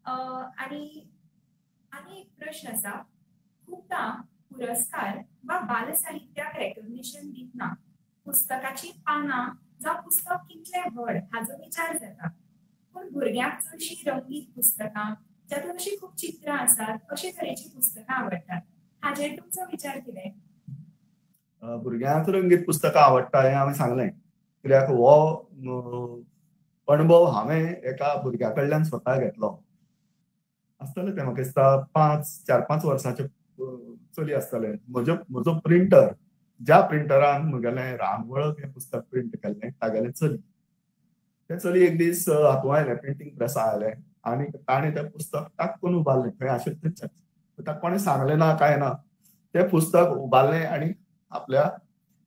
आणि एक प्रश्न आसा. खूबदां पुरस्कार वा बाल साहित्याक रेकग्निशन दितना पुस्तकाची पानां जावं पुस्तक कितलें व्हड हाचो विचार जाता. पूण भुरग्यांक चडशीं रंगीत पुस्तकां जातूंत अशीं खूब चित्रां आसात अशे तरेची पुस्तकां आवडटात. हाचेर तुमचो विचार कितें? भुरग्यांक रंगीत पुस्तकां आवडटा हें हांवें सांगलें, कित्याक हो अणभव हांवें एका भुरग्या कडल्यान स्वता घेतलो. आसतलें तें म्हाका दिसता 4-5 वर्सांचें चली आसतलें. म्हजो प्रिंटर, ज्या प्रिंटरान म्हगेलें रानवळक हें पुस्तक प्रिंट केल्लें तागेलें चली. तें चली एक दीस हातूंत आयलें, प्रिंटींग प्रेसां आयलें आनी ताणें तें पुस्तक टाक्कून उबारलें खंय आशिल्लें थंयच. ताका कोणें सांगलें ना काय ना. तें पुस्तक उबारलें आनी आपल्या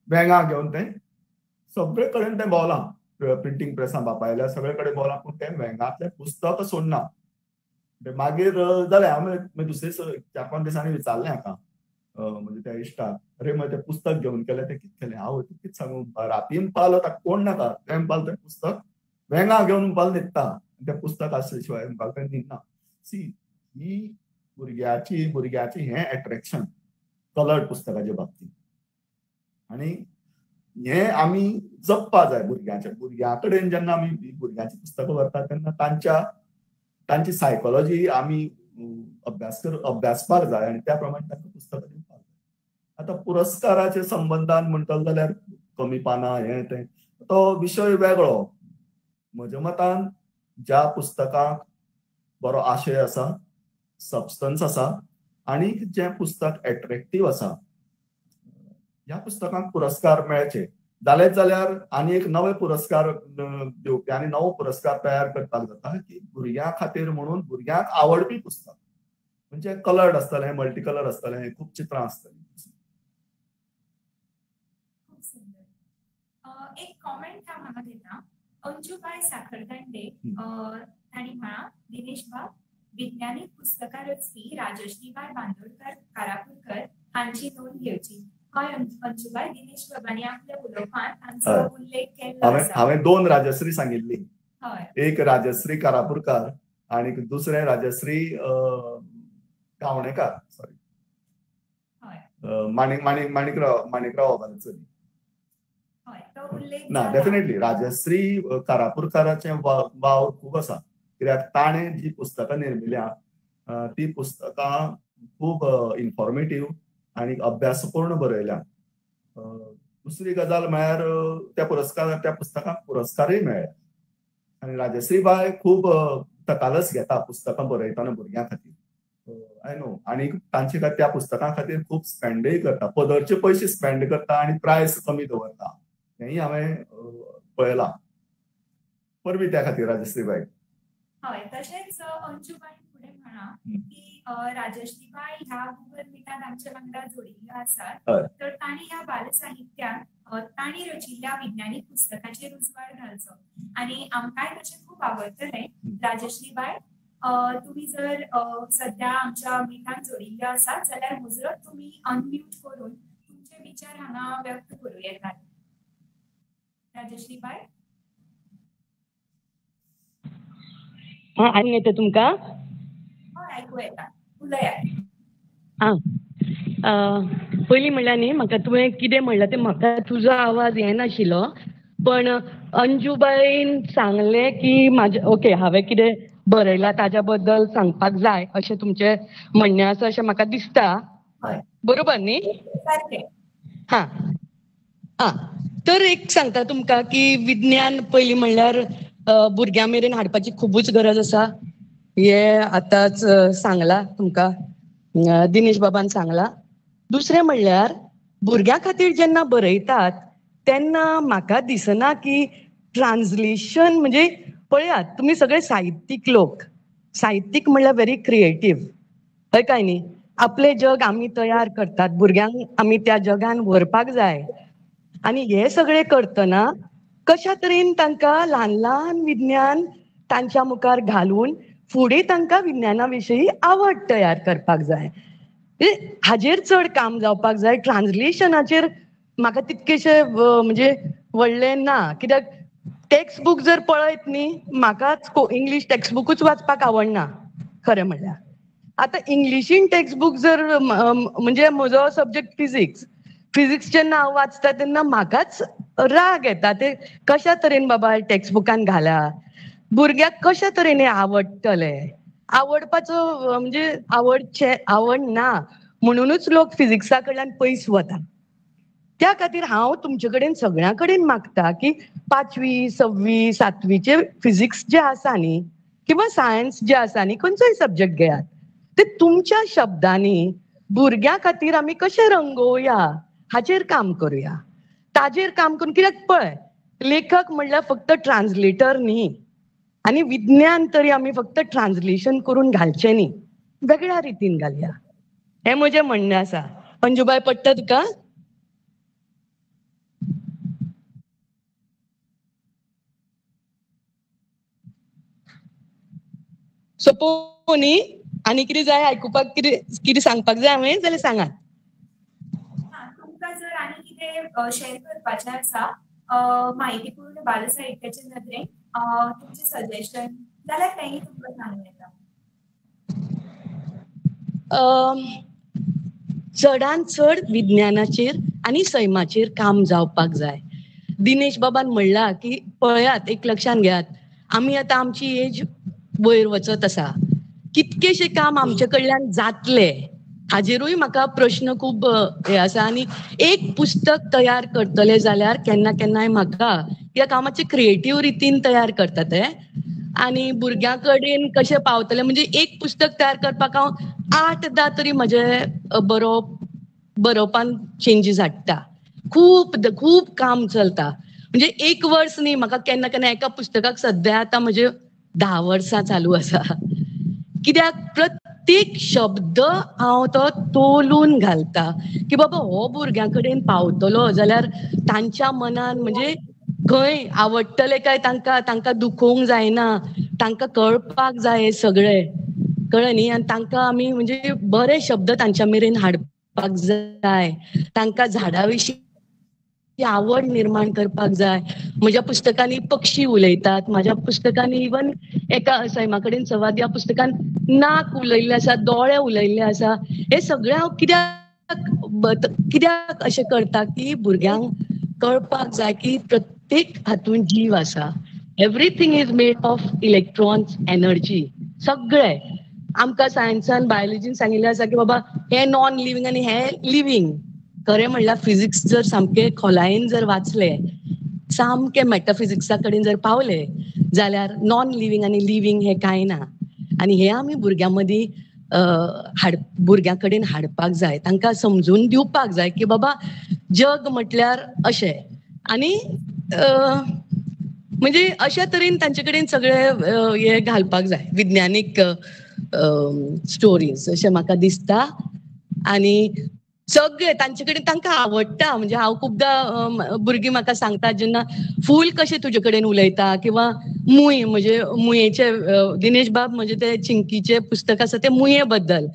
बॅगां घेवन तें सगळे कडेन तें भोंवलां. प्रिंटींग प्रेसां बापायल्या सगळे कडेन भोंवलां, पूण तें बॅगांतलें पुस्तक सोडना. मागीर जालें हांवें दुसरे 4-5 दिसांनी विचारलें हाका म्हणजे त्या इश्टाक, अरे तें पुस्तक घेवन गेलें तें कितें केलें? हांव कितें सांगू, रातीन पावलो ताका कोण नाका, तें पाल तें पुस्तक बॅगां घेवन मुखाल न्हिदता. तें पुस्तक आसले शिवाय मुखाल तें न्हिदना. सी ही भुरग्याची हें एट्रॅक्शन कलर्ड पुस्तकाच्या बाबतींत. आनी हें आमी जपपा जाय भुरग्यां कडेन जेन्ना आमी भुरग्यांची पुस्तकां व्हरता तेन्ना तांची सायकोलॉजी आमी अभ्यासपाक जाय आनी त्या प्रमाणे तांकां पुस्तकां दिवपाक जाय. आतां पुरस्काराच्या संबंधान म्हणटलो जाल्यार कमी पानां हें तें तो विशय वेगळो. म्हज्या मतान ज्या पुस्तकाक बरो आशय आसा, सबस्टन्स आसा आनी जें पुस्तक एट्रॅक्टीव आसा, ह्या पुस्तकांक पुरस्कार मेळचे. जालेच जाल्यार आनी एक नवे पुरस्कार दिवपी आनी नवो पुरस्कार तयार करपाक जाता की भुरग्यां खातीर म्हणून भुरग्यांक आवडपी पुस्तक. म्हणजे कलर्ड आसतलें, मल्टी कलर आसतलें, खूब चित्रां आसतलीं. खूब सुंदर. एक कॉमेंट हांव हांगा दिता. अंजुबाई साखरदांडे तांणी म्हळां, दिनेश बाब, विज्ञानीक पुस्तकां रचपी राजश्रीबाई बांदोडकार कारापुरकर हांची नोंद घेवची. हय अंजुबाई, दिनेश बाबांनी आपल्या उलोवपांत तांचो उल्लेख केल्लो आसा. हांवें 2 राजश्री सांगिल्ली. हय. एक राजश्री कारापुरकार आनी दुसरें राजश्री गावणेकार, सॉरी. हय. माणिकराव बाबाचो चली. हय, तो उल्लेख ना, जाला. डेफिनेटली राजश्री कारापुरकाराचें वावर खूब आसा. कित्याक ताणें जी पुस्तकां निर्मिल्या ती पुस्तकां खूब इन्फॉर्मेटीव आनी अभ्यासपूर्ण बरयल्या. दुसरी गजाल म्हळ्यार त्या पुस्तकाक पुरस्कारूय मेळ्ळ्या. आनी राजश्रीबाई खूब तकालस घेता पुस्तकां बरयतना भुरग्यां खातीर. I know. आनी तांचे त्या पुस्तकां खातीर खूब स्पेंडूय करता, पदरचे पयशे स्पेंड करता आनी प्रायस कमी दवरता. हेंय हांवें पळयलां. परबी त्या खातीर राजश्रीबाई. हय, तशेंच अंजुबाई फुडें म्हळां की राजश्रीबाई ह्या गुगल मिटान आमच्या वांगडा जोडिल्ल्यो आसात. तर तांणी ह्या बाल साहित्यात तांणी रचिल्ल्या विज्ञानीक पुस्तकाचेर उजवाड घालचो आनी आमकांय तशें खूब आवडटलें. राजश्रीबाई, तुम्ही जर सध्या आमच्या मिटान जोडिल्ले आसात जाल्यार मुजरत तुम्ही अनम्यूट करून तुमचे विचार हांगा व्यक्त करूं येतात. राजश्री बाय. आनी येता तुमका? हय आयकूं येता, उलयात. पयलीं म्हणल्यार न्ही म्हाका तुवें कितें म्हणलां तें म्हाका तुजो आवाज येनाशिल्लो, पण अंजुबाईन सांगलें की म्हाजे ओके हांवें कितें बरयलां ताज्या बद्दल सांगपाक जाय अशें तुमचें म्हणणें आसा अशें म्हाका दिसता. बरोबर न्ही? सारकें. तर एक सांगता तुमकां की विज्ञान पयलीं म्हणल्यार भुरग्यां मेरेन हाडपाची खुबूच गरज आसा. हे आतांच सांगलां तुमकां, दिनेश बाबान सांगलां. दुसरें म्हणल्यार भुरग्यां खातीर जेन्ना बरयतात तेन्ना म्हाका दिसना की ट्रान्सलेशन म्हणजे पळयात तुमी सगळे साहित्यीक लोक, साहित्यीक म्हणल्यार व्हेरी क्रिएटीव, हय काय न्ही? आपलें जग आमी तयार करतात, भुरग्यांक आमी त्या जगान व्हरपाक जाय. आनी हे सगळें करतना कशा तरेन तांकां ल्हान ल्हान विज्ञान तांच्या मुखार घालून फुडें तांकां विज्ञाना विशयी आवड तयार करपाक जाय. हाजेर चड काम जावपाक जाय. ट्रान्सलेशनाचेर म्हाका तितकेशें म्हणजे व्हडलें ना, कित्याक टेक्स्ट बूक जर पळयत न्ही म्हाकाच इंग्लीश टेक्स्ट बुकूच वाचपाक आवडना खरें म्हणल्यार. आतां इंग्लिशीन टेक्स्ट बूक जर म्हणजे म्हजो सब्जेक्ट फिजिक्स जेन्ना हांव वाचता तेन्ना म्हाकाच राग येता. ते कशा तरेन बाबा टेक्स्ट बुकान घाला, भुरग्याक कशा तरेन हें आवडटलें, आवडपाचो म्हणजे आवड ना म्हणूनच लोक फिजिक्सा कडल्यान पयस वता. त्या खातीर हांव तुमचे कडेन सगळ्यां कडेन मागता की 5वी, 6वी, 7वीचे फिजिक्स जे आसा न्ही किंवा सायन्स जे आसा न्ही, खंयचोय सब्जेक्ट घेयात, ते तुमच्या शब्दांनी भुरग्यां खातीर आमी कशें रंगोवया हाचेर काम करुया. ताजेर काम करून, कित्याक पळय लेखक म्हणल्यार फक्त ट्रान्सलेटर न्ही, आनी विज्ञान तरी आमी फक्त ट्रान्सलेशन करून घालचें न्ही, वेगळ्या रितीन घालया. हें म्हजें म्हणणें आसा. अंजुबाई पटता तुका? सोपो न्ही? आनी कितें जाय आयकुपाक, कितें सांगपाक जाय हांवें जाल्यार सांगात. तुमकां जर आनी कितें शेअर करपाचें आसा म्हायतीपूर्ण बाल साहित्याचे नदरेन तुमचें सजेशन जाल्यार तेंय तुमकां सांगूं येता. चडांत चड विज्ञानाचेर आनी सैमाचेर काम जावपाक जाय. दिनेश बाबान म्हणलां की पळयात, एक लक्षांत घेयात, आमी आतां आमची एज वयर वचत आसा, कितकेशे काम आमचे कडल्यान जातले हाजेरूय म्हाका प्रश्न खूब हे आसा. आनी एक पुस्तक तयार करतले जाल्यार केन्ना केन्नाय म्हाका, कित्याक हांव मातशें क्रिएटीव रितीन तयार करता तें, आनी भुरग्यां कडेन कशें पावतलें म्हणजे एक पुस्तक तयार करपाक हांव 8-10 तरी म्हजे बरोवपान चेंजीस हाडटा. खूब काम चलता. म्हणजे 1 वर्स न्ही, म्हाका केन्ना केन्ना एका पुस्तकाक सद्या आतां म्हजे 10 वर्सां चालू आसा. कित्याक प्रत्येक शब्द हांव तो तोलून घालता की बाबा हो भुरग्यां कडेन पावतलो जाल्यार तांच्या मनान म्हणजे खंय आवडटलें काय तांकां दुखोवंक जायना, तांकां कळपाक जाय हें सगळें, कळ्ळें न्ही? आनी तांकां आमी म्हणजे बरे शब्द तांच्या मेरेन हाडपाक जाय, तांकां झाडां विशीं आवड निर्माण करपाक जाय. म्हज्या पुस्तकांनी पक्षी उलयतात, म्हाज्या पुस्तकांनी इवन एका सैमा कडेन संवाद ह्या पुस्तकान नाक उलयल्लें आसा, दोळे उलयल्ले आसा. हे सगळें हांव कित्याक अशें करता की भुरग्यांक कळपाक जाय की प्रत्येक हातून जीव आसा. Everything is made of electrons, energy. सगळें आमकां सायन्सान बायोलॉजीन सांगिल्लें आसा की बाबा हे नॉन लिव्हिंग आनी हे लिव्हिंग. खरें म्हणल्यार फिजिक्स जर सामकें खोलायेन जर वाचलें, सामकें मेटाफिजिक्सा कडेन जर पावले जाल्यार नॉन लिव्हिंग आनी लिव्हिंग हें कांय ना. आनी हे आमी भुरग्यां मदीं भुरग्यां कडेन हाडपाक जाय, तांकां समजून दिवपाक जाय की बाबा जग म्हटल्यार अशें. आनी म्हणजे अशा तरेन तांचे कडेन सगळें हे घालपाक जाय, विज्ञानीक स्टोरीज अशें म्हाका दिसता. आनी सगळे तांचे कडेन तांकां आवडटा. म्हणजे हांव खुबदां भुरगीं म्हाका सांगतात जेन्ना फूल कशें तुजे कडेन उलयता किंवा मुय म्हणजे मुयेचे दिनेश बाब म्हणजे ते चिंकीचे पुस्तक आसा ते मुये बद्दल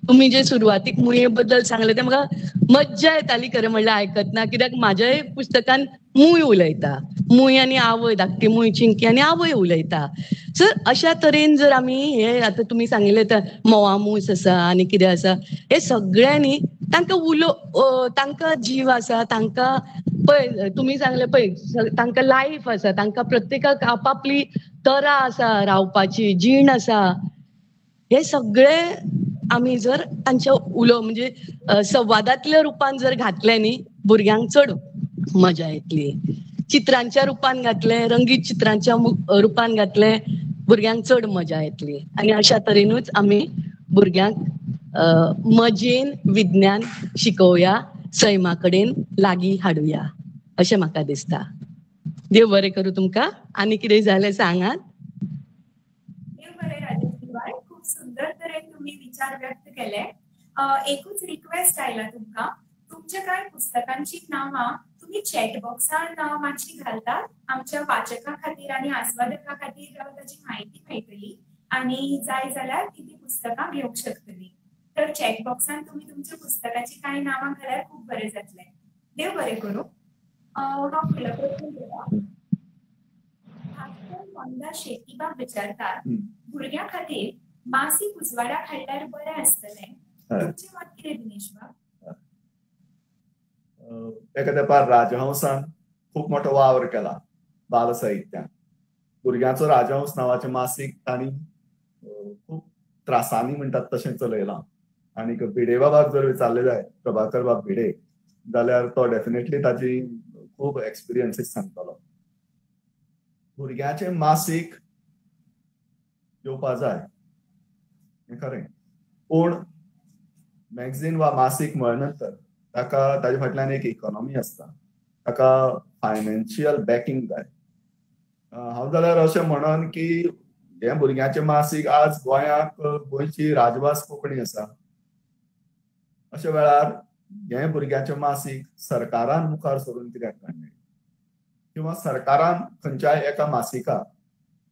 तुम्ही जे सुरवातीक मुये बद्दल सांगले ते म्हाका मज्जा येताली खरें म्हणल्यार आयकतना, कित्याक म्हाज्याय पुस्तकान मूय उलयता, मूय आनी आवय, धाकटी मूय चिंकी आनी आवय उलयता. सो अशा तरेन जर आमी हे आतां तुमी सांगिल्ले मोवामूस आसा आनी कितें आसा, हे सगळ्यांनी तांकां जीव आसा, तांकां पळय तुमी सांगले पळय तांकां लायफ आसा, तांकां प्रत्येकाक आपापली तरा आसा रावपाची, जीण आसा. हे सगळे आमी जर तांच्या म्हणजे संवादांतल्या रुपान जर घातले न्ही, भुरग्यांक चड मजा येतली. चित्रांच्या रुपान घातले, रंगीत चित्रांच्या रुपान घातले, भुरग्यांक चड मजा येतली. आनी अशा तरेनूच आमी भुरग्यांक मजेन विज्ञान शिकोवया, सैमा कडेन लागीं हाडुया अशें म्हाका दिसता. देव बरें करूं तुमकां. आनी कितें जालें सांगात. देव बरें राजेश, खूप सुंदर तरेन तुम्ही विचार व्यक्त केले. एकूच रिक्वेस्ट आयला तुमकां, तुमच्या कांय पुस्तकांची नांवां तुम्ही चॅट बॉक्सान मातशी घालतात, आमच्या वाचकां खातीर आनी आस्वादकां खातीर ताची म्हायती मेळटली आनी जाय जाल्यार ती पुस्तकां घेवंक शकतली. तर चॅट बॉक्सान तुम्ही तुमच्या पुस्तकाची कांय नांवां घाल्यार खूप बरें जातलें. देव बरें करूं. हांव फुडलो प्रश्न घेता. मंदा शेतीबाब विचारतात, भुरग्यां खातीर मासीक उजवाडाक हाडल्यार बरें आसतलें. तुमचें मत कितें दिनेश बाब? एका तेंपार राजहंसान खूप मोठो वावर केला बाल साहित्यात. भुरग्यांचो राजहंस नांवाचें मासीक तांणी खूप त्रासांनी म्हणटात तशें चलयलां. आनी भिडे बाबाक जर विचारलें जायत, प्रभाकर बाब भिडे, जाल्यार तो डेफिनेटली ताची खूब एक्सपिरियन्सीस सांगतलो. भुरग्याचें मासीक येवपा जाय हें खरें, पूण मॅगझीन वा मासीक म्हळ्ळे नंतर ताका ताजे फाटल्यान एक इकॉनॉमी आसता, ताका फायनान्शियल बॅकिंग जाय. हांव जाल्यार अशें म्हणन की हे भुरग्याचें मासीक आज गोंयाक गोंयची राजभास कोंकणी आसा. अशा वेळार हे भुरग्याचें मासीक सरकारान मुखार सरून कित्याक काडलें, किंवा सरकारान खंयच्याय एका मासिकाक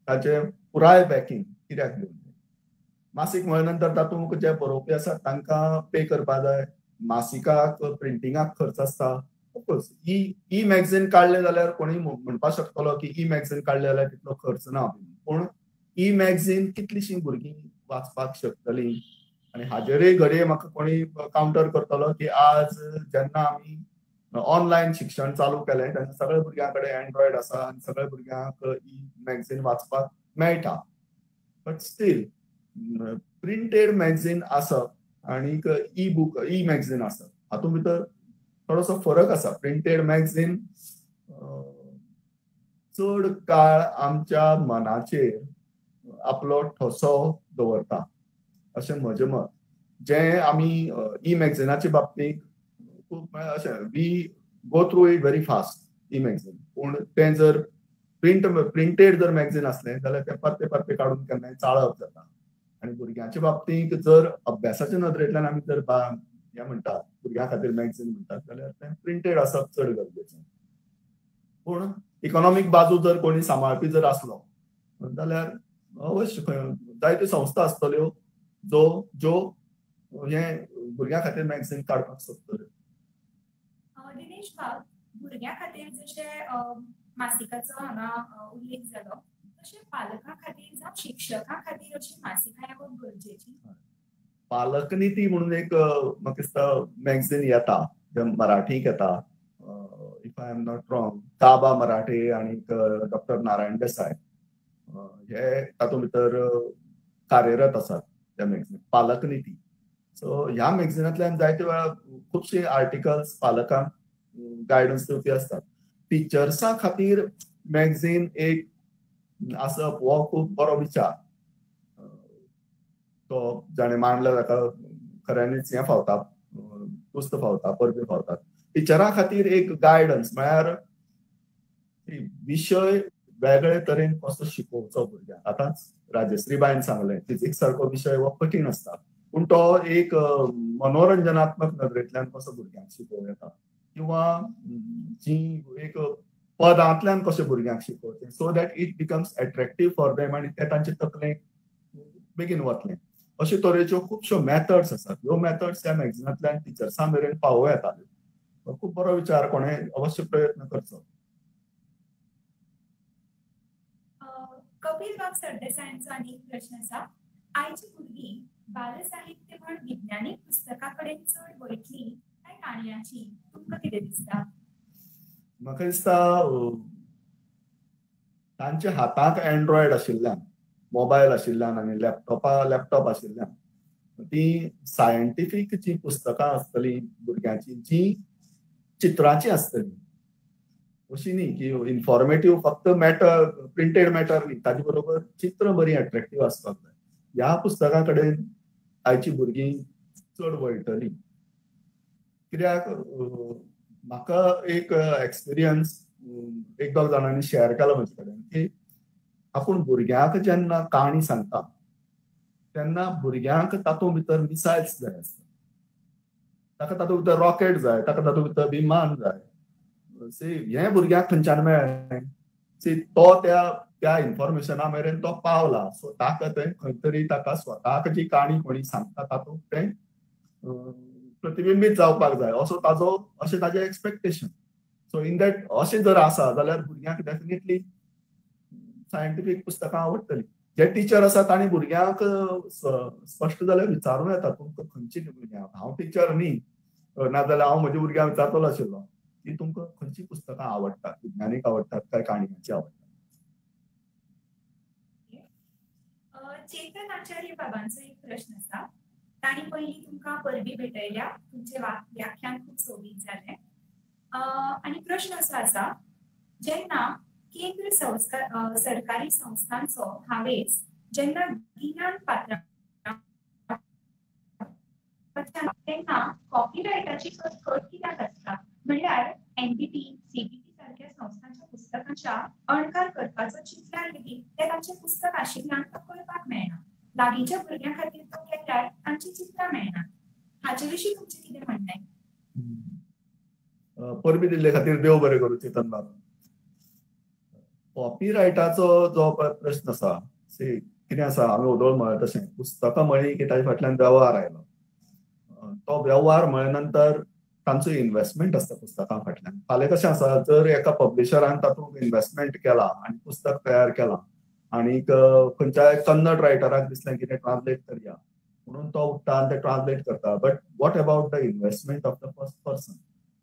ताचें पुराय बॅकिंग कित्याक दिवंक जाय. मासीक म्हळ्ळे नंतर तातूंत जे बरोवपी आसात तांकां पे करपा जाय, मासिकाक प्रिंटिंगाक खर्च आसता. ऑफकोर्स ई मॅगझीन काडले जाल्यार कोणी म्हणपाक शकतलो की ई मॅगझीन काडले जाल्यार तितलो खर्च ना, पूण ई मॅगझीन कितलीशीं भुरगीं वाचपाक शकतलीं. आनी हाजेरूय घडये म्हाका कोणी कावंटर करतलो की आज जेन्ना आमी ऑनलायन शिक्षण चालू केलें तेन्ना सगळ्या भुरग्यां कडेन एंड्रॉयड आसा आनी सगळ्या भुरग्यांक ई मॅगझीन वाचपाक मेळटा. बट स्टील प्रिंटेड मॅगझीन आसप आनी ई बूक ई मॅगझीन आसप हातूंत भितर थोडोसो फरक आसा. प्रिंटेड मॅगझीन चड काळ आमच्या मनाचेर आपलो ठसो दवरता अशें म्हजें मत. जें आमी ई मॅगझिनाच्या बाबतींत खूब अशें we go through it very fast e magazine, पूण तें जर प्रिंटेड जर मॅगझीन आसलें जाल्यार तें परते परते काडून केन्नाय चाळप जाता. आनी भुरग्यांच्या बाबतींत जर अभ्यासाच्या नदरेंतल्यान आमी जर हें म्हणटात भुरग्यां खातीर मॅगझीन म्हणटात जाल्यार तें प्रिंटेड आसप चड गरजेचें. पूण इकॉनॉमीक बाजू जर कोणी सांबाळपी जर आसलो जाल्यार अवश्य जायत्यो संस्था आसतल्यो ज्यो हे भुरग्यां खातीर मॅगझीन काडपाक सोदतल्यो. दिनेश बाब, भुरग्यां खातीर जशें मासिकाचो हांगा उल्लेख जालो तशें पालकां खातीर जावं शिक्षकां खातीर अशी मासिकां येवप गरजेची. पालक नीती म्हणून एक म्हाका दिसता मॅगझीन येता, जे मराठीक येता. If I am not wrong, ताबा मराठे आनी डॉक्टर नारायण देसाय हे तातूंत भितर कार्यरत आसात त्या मॅगझीन पालक नीती. सो ह्या मॅगझिनांतल्यान जायते वेळार खुबशे आर्टिकल्स पालकांक गायडन्स दिवपी आसतात. टिचर्सां खातीर मॅगझीन एक आसप हो खूब बरो विचार. तो जाणें मांडला ताका खऱ्यांनीच हें फावता, तुस्त फावता, परबी फावतात. टिचरां खातीर एक गायडन्स म्हळ्यार विशय वेगळे तरेन कसो शिकोवचो भुरग्यांक. आतांच राजश्री बायन सांगलें फिजिक्स सारको विशय हो कठीण आसता, पूण तो एक मनोरंजनात्मक नदरेंतल्यान कसो भुरग्यांक शिकोवं येता, किंवा जी एक पदांतल्यान कशें भुरग्यांक शिकोवचें so that it becomes attractive for them आनी ते तांचे तकलेक बेगीन वतलें. अशे तरेच्यो खुबश्यो मेथड्स आसात. ह्यो मेथड्स त्या मॅगझिनांतल्यान टिचर्सां मेरेन पावों येताल्यो. खूब बरो विचार कोणें अवश्य प्रयत्न करचो. कपिल बाब सरदेसायांचो आनी एक प्रश्न आसा. आयची भुरगीं बाल साहित्य म्हण विज्ञानीक पुस्तकां कडेन चड वळटलीं काय काणयांची? तुमकां कितें दिसता? म्हाका दिसता तांच्या हातांत एंड्रॉयड आशिल्ल्यान, मोबायल आशिल्ल्यान आनी लॅपटॉप आशिल्ल्यान ती सायंटिफीक जी पुस्तकां आसतलीं भुरग्यांची जी चित्रांची आसतलीं अशी न्ही की इन्फॉर्मेटिव्ह फक्त मॅटर प्रिंटेड मॅटर न्ही, ताजे बरोबर चित्र बरी अट्रॅक्टीव आसपाक जाय. ह्या पुस्तकां कडेन आयची भुरगीं चड वळटलीं. कित्याक म्हाका एक एक्सपिरियन्स एक दोग जाणांनी शेअर केलो म्हजे कडेन की आपूण भुरग्यांक जेन्ना काणी सांगता तेन्ना भुरग्यांक तातूंत भितर मिसायल्स जाय आसता. ताका तातूंत भितर रॉकेट जाय, ताका तातूंत भितर विमान जाय. हें भुरग्यांक खंयच्यान मेळ्ळें? तो त्या इन्फॉर्मेशना मेरेन तो पावला. सो ताका तें खंय तरी ताका स्वताक जी काणी कोणी सांगता तातूंत तें प्रतिबिंबीत जावपाक जाय अशें ताजें एक्सपेक्टेशन. सो इन दॅट अशें जर आसा जाल्यार भुरग्यांक डेफिनेटली सायंटिफीक पुस्तकां आवडटलीं. जे टीचर आसा तांणी भुरग्यांक स्पश्ट जाल्यार विचारूं येता तुमकां खंयची भुरग्यांक. हांव टीचर न्ही, नाजाल्यार हांव म्हज्या भुरग्यांक विचारतलो आशिल्लो की तुमकां खंयची पुस्तकां आवडटात, विज्ञानीक आवडटात काय काणयांची आवडटात. चेतन आचार्य बाबांचो एक प्रश्न आसा. तांणी पयलीं तुमकां परबी भेटयल्या, तुमचें व्याख्यान खूब सोबीत जालें. आनी प्रश्न असो आसा, जेन्ना केंद्र सरकारी संस्थांचो हावेस जेन्ना गिन्यान पात्रां तेन्ना कॉपीरायटाची कट कित्याक आसता? म्हणल्यार एनबीटी, सीबीटी सारख्या संस्थांच्या पुस्तकांच्या अणकार करपाचो चिंतल्यार लेगीत ते तांचें पुस्तक आशिल्ल्यान तो करपाक मेळना. लागींच्या भुरग्यां खातीर तो केल्यार तांची चित्रां मेळनात. हाचे विशीं तुमचें कितें म्हणणें? परबी दिल्ले खातीर देव बरें करूं चेतन बाब. कॉपीरायटाचो जो प्रश्न आसा कितें आसा, आमी वडोळ म्हळ्ळें तशें पुस्तकां म्हळ्ळी की ताजे फाटल्यान वेव्हार आयलो. तो वेव्हार म्हळ्ळे नंतर तांचो इन्व्हेस्टमेंट आसता पुस्तकां फाटल्यान. फाल्यां कशें आसा, जर एका पब्लिशरान तातूंत इन्व्हेस्टमेंट केला आनी पुस्तक तयार केलां आनीक खंयच्याय कन्नड रायटराक दिसलें की तें ट्रान्सलेट करया म्हणून तो उठ्ठा आनी तें ट्रान्सलेट करता. But what about the investment of the first person,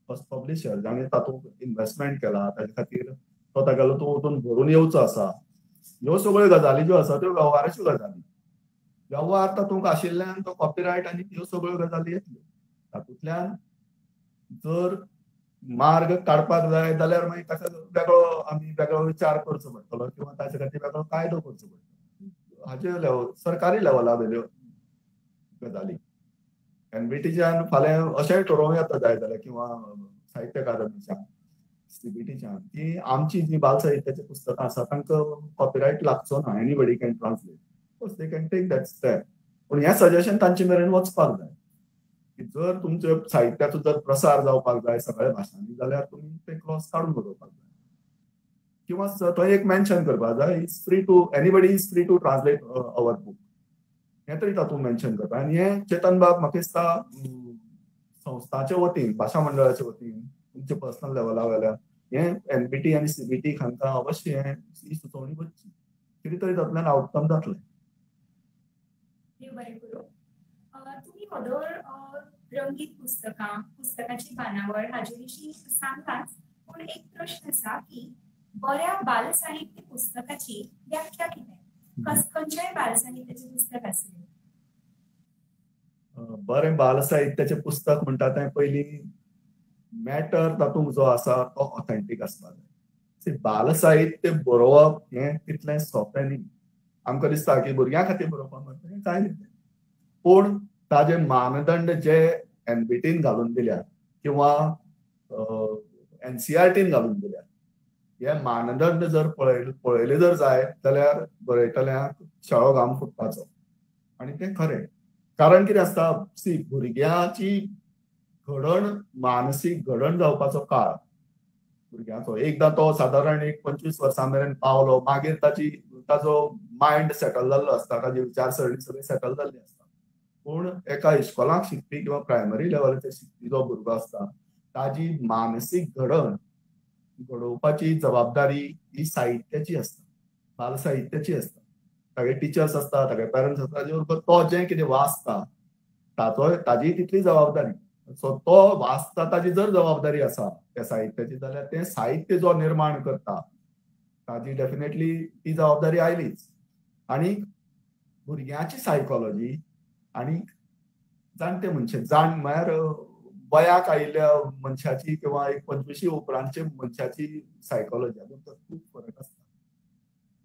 first publisher जाणें तातूंत इन्व्हेस्टमेंट केला, ताजे खातीर तो तागेलो तो वचून भरून येवचो आसा. ह्यो सगळ्यो गजाली ज्यो आसा त्यो वेव्हाराच्यो गजाली. वेव्हार तातूंत आशिल्ल्यान तो कॉपीरायट आनी ह्यो सगळ्यो गजाली येतल्यो. तातूंतल्यान जर मार्ग काडपाक जाय जाल्यार मागीर ताका आमी वेगळो विचार करचो पडटलो किंवा ताचे खातीर वेगळो कायदो करचो पडटलो. हाचे सरकारी लेवला वयल्यो गजाली. एनबीटीच्यान फाल्यां अशेंय थारावं येता जाय जाल्यार किंवा साहित्य अकादमीच्यान, सीबीटीच्यान की आमची जी बाल साहित्याची पुस्तकां आसा तांकां कॉपीरायट लागचो ना. Anybody can translate, they can take that step. पूण हें सजेशन तांचे मेरेन वचपाक जाय की जर तुमच्या साहित्याचो जर प्रसार जावपाक जाय सगळ्या भाशांनी जाल्यार तुमी ते क्लॉज काडून बरोवपाक जाय किंवा थंय एक मेन्शन करपाक जाय anybody is free to translate our book. हें तरी तातूंत मेन्शन करता. आनी हें चेतन बाब म्हाका दिसता संस्थाचे वतीन, भाशा मंडळाच्या वतीन, तुमचे पर्सनल लेवला वयल्यान हें एनबीटी आनी सीबीटी हांकां अवश्य ही सुचोवणी वचची. कितें तरी तातूंतल्यान आउटकम जातलें. तुम्ही वडोळ रंगीत पुस्तकाची बांदावळ हाचे विशीं सांगलाच, पूण एक प्रश्न आसा की बऱ्या बाल साहित्य पुस्तकाची व्याख्या कितें? खंयच्याय बाल साहित्याचें पुस्तक आसलें? बरें बाल साहित्याचें पुस्तक म्हणटा तें पयलीं मॅटर तातूंत जो आसा तो ऑथेंटीक आसपाक जाय. बाल साहित्य बरोवप हें तितलें सोंपें न्ही. आमकां दिसता की भुरग्यां खातीर बरोवपाक म्हणटा हें कांय न्ही. पूण ताजे मानदंड जे एनबीटीन घालून दिल्यात किंवा एनसीईआरटीन घालून दिल्यात, हे मानदंड जर पळयले जर जायत जाल्यार बरयतल्यांक शाळो घाम फुटपाचो. आनी तें खरें. कारण कितें आसता, भुरग्याची घडण, मानसीक घडण जावपाचो काळ भुरग्याचो. एकदां तो सादारण एक 25 वर्सां मेरेन पावलो, मागीर ताजो मायंड सेटल जाल्लो आसता, ताजी विचारसरणी सगळी सेटल जाल्ली आसता. पूण एका इश्कोलांत शिकपी किंवा प्रायमरी लेवलाचेर शिकपी जो भुरगो आसता ताजी मानसीक घडोवपाची जबाबदारी ही साहित्याची आसता, बाल साहित्याची आसता. तागे टिचर्स आसता, तागे पेरंट्स आसता, ताजे बरोबर तो जें कितें वाचता ताजी तितली जबाबदारी. सो तो वाचता ताजी जर जबाबदारी आसा त्या साहित्याची जाल्यार तें साहित्य जो निर्माण करता ताजी डेफिनेटली ती जबाबदारी आयलीच. आनी भुरग्याची सायकोलॉजी आणि जाणटे मनशां म्हळ्यार वयाक आयिल्ल्या मनशाची किंवा एक 25 उपरांतचे मनशाची सायकोलॉजी हातूंत खूब फरक आसता.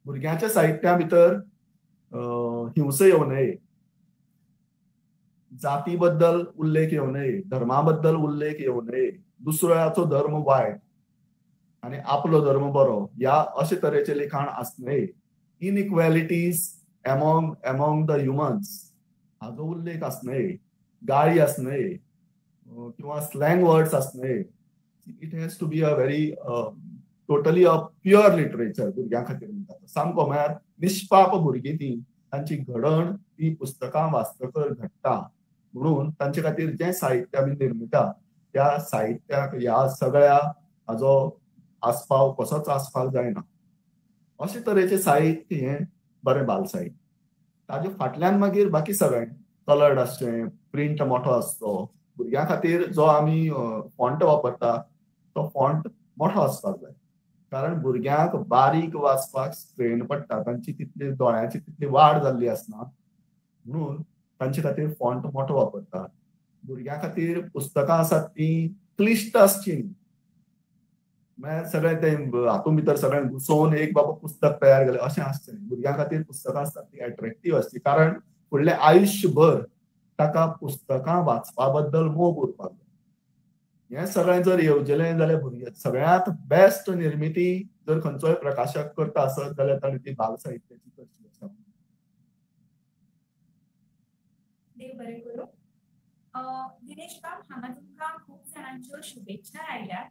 भुरग्याच्या साहित्या भितर हिंसा येवं नये, जाती बद्दल उल्लेख येवं नये, धर्मा बद्दल उल्लेख येवं नये, दुसऱ्याचो धर्म वायट आणि आपलो धर्म बरो ह्या अशे तरेचे लिखाण आसं नये. इनइक्वॅलिटीज अमॉंग द ह्युमन्स हाजो उल्लेख आसं नये, गाळी आसं नये किंवा स्लँग वर्ड्स आसं नये. It has to be a very totally a pure literature भुरग्यां खातीर म्हणटा. सामको म्हळ्यार निश्पाप भुरगीं ती तांची घडण ती पुस्तकां वाचतकर घडटा. म्हणून तांचे खातीर जें साहित्य आमी निर्मिता त्या साहित्याक ह्या सगळ्या हाजो आस्पाव कसोच आस्पाव जायना. अशे तरेचें साहित्य हें बरें बाल साहित्य. ताजे फाटल्यान मागीर बाकी सगळें कलर्ड आसचें, प्रिंट मोठो आसचो. भुरग्यां खातीर जो आमी फॉन्ट वापरता तो फॉन्ट मोठो आसपाक जाय, कारण भुरग्यांक बारीक वाचपाक स्ट्रेन पडटा, तांची तितली दोळ्यांची तितली वाड जाल्ली आसना. म्हणून तांचे खातीर फॉन्ट मोठो वापरता. भुरग्यां खातीर पुस्तकां आसात ती क्लिश्ट आसची न्ही, म्हळ्यार सगळें तें हातूंत भितर सगळें घुसोवन एक बाबा पुस्तक तयार केलें अशें आसचें न्ही. भुरग्यां खातीर पुस्तकां आसतात ती एट्रॅक्टीव आसची, कारण फुडलें आयुश्यभर ताका पुस्तकां वाचपा बद्दल मोग उरपाक जाय. हें सगळें जर येवजलें जाल्यार भुरग्यां सगळ्यांत बेस्ट निर्मिती जर खंयचोय प्रकाशक करता आसत जाल्यार ताणें ती बाल साहित्याची करची आसा. देव बरें करूं. दिनेश बाब, हांगा तुमकां खूब जाणांच्यो शुभेच्छा आयल्यात.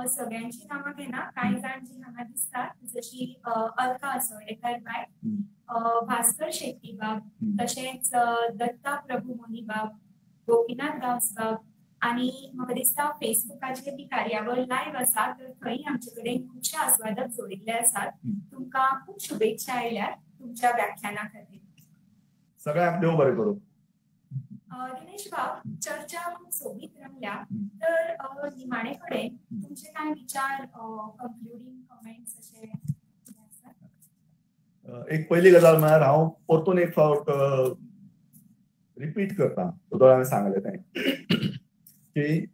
सगळ्यांची नांवां घेना, कांय जाण जी हांगा दिसतात जशी अलका असोळेकर बाय, भास्कर शेट्टी बाब, तशेंच दत्ता प्रभुमोनी बाब, गोपीनाथ गांवस बाब, आणि म्हाका दिसता फेसबुकाचेर बी कार्यावळ लायव्ह आसा, तर थंय आमचे कडेन खुबशे आस्वादक जोडिल्ले आसात. तुमकां खूब शुभेच्छा आयल्यात तुमच्या व्याख्याना खातीर. सगळ्यांक देव बरें करूं. दिनेश बाब, चर्चा खूप सोबीत रंगल्या, तर निमाणे कडेन तुमचे काय विचार, कंक्लुडिंग कमेंट्स अशे आसात? एक पहिली गजाल म्हळ्यार हांव परतून एक फावट रिपीट करता दोतोर हांवें सांगलें तें की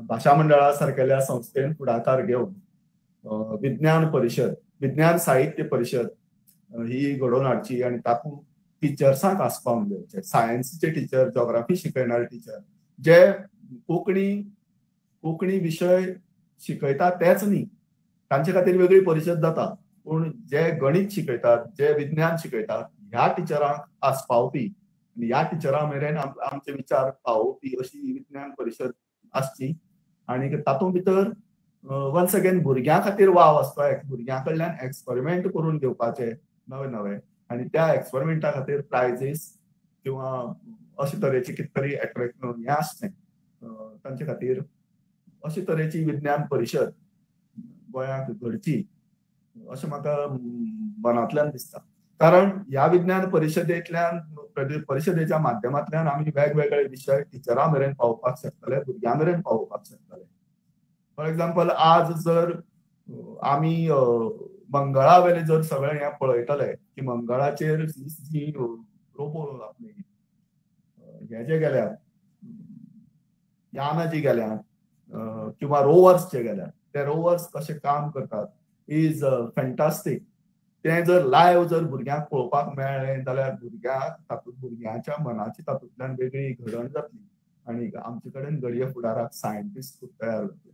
भाशा मंडळा सारकेल्या संस्थेन फुडाकार घेवन विज्ञान साहित्य परिशद ही घडोवन हाडची आनी तातूंत टिचर्सांक आस्पावूंक घेवचे. सायन्सचे टिचर, जॉग्राफी शिकयणारे टिचर जे कोंकणी विशय शिकयतात तेच न्ही, तांचे खातीर वेगळी परिशद जाता. पूण जे गणित शिकयतात, जे विज्ञान शिकयतात ह्या टिचरांक आस्पावपी आनी ह्या टिचरां मेरेन आमचे विचार पावोवपी अशी विज्ञान परिशद आसची. आनी तातूंत भितर वन्स अगेन भुरग्यां खातीर वाव आसता, भुरग्यां कडल्यान एक्सपेरिमेंट करून घेवपाचे नवे नवे, आनी त्या एक्सपेरिमेंटा खातीर प्रायजीस किंवा अशे तरेची कितें तरी हें आसचें तांचे खातीर. अशे तरेची विज्ञान परिशद गोंयांत घडची अशें म्हाका मनांतल्यान दिसता. कारण ह्या विज्ञान परिशदेच्या माध्यमांतल्यान आमी वेगवेगळे विशय टिचरां मेरेन पावोवपाक शकतले, भुरग्यां मेरेन पावोवपाक शकतले. फॉर एक्झाम्पल आज जर आमी मंगळा वेले जर सगळें हें पळयतले की मंगळाचेर जी रोबो आपली हे जे गेल्यात, यानां जी गेल्यात किंवा रोवर्स जे गेल्यात, ते रोवर्स कशें काम करतात इज फॅन्टास्टीक. तें जर लायव्ह जर भुरग्यांक पळोवपाक मेळ्ळें जाल्यार भुरग्यांच्या मनाची तातूंतल्यान वेगळी घडण जातली आनी आमचे कडेन घडये फुडाराक सायंटिस्ट खूब तयार जातले.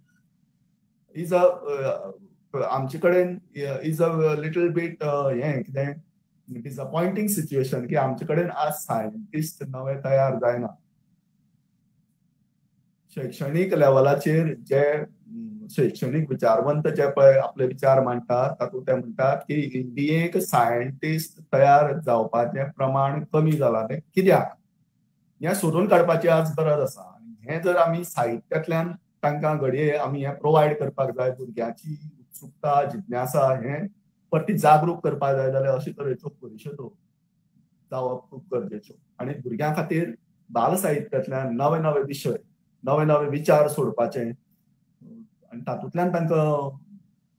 आमचे कडेन इज अ लिटल बीट हें कितें डिसअपॉयंटींग सिच्युएशन की आमचे कडेन आज सायंटिस्ट नवे तयार जायना. शैक्षणीक लेवलाचेर जे शैक्षणीक विचारवंत जे पळय आपले विचार मांडटात तातूंत ते म्हणटात की इंडियेक सायंटिस्ट तयार जावपाचें प्रमाण कमी जालां तें कित्याक हें सोदून काडपाची आज गरज आसा. आनी हें जर आमी साहित्यांतल्यान तांकां घडये आमी हें प्रोवायड करपाक जाय, भुरग्यांची उत्सुकता जिज्ञासा हें परती जागरूक करपाक जाय जाल्यार अशे तरेच्यो परिशदो जावप खूब गरजेच्यो. आनी भुरग्यां खातीर बाल साहित्यांतल्यान नवे नवे विशय नवे नवे विचार सोडपाचे आनी तातूंतल्यान तांकां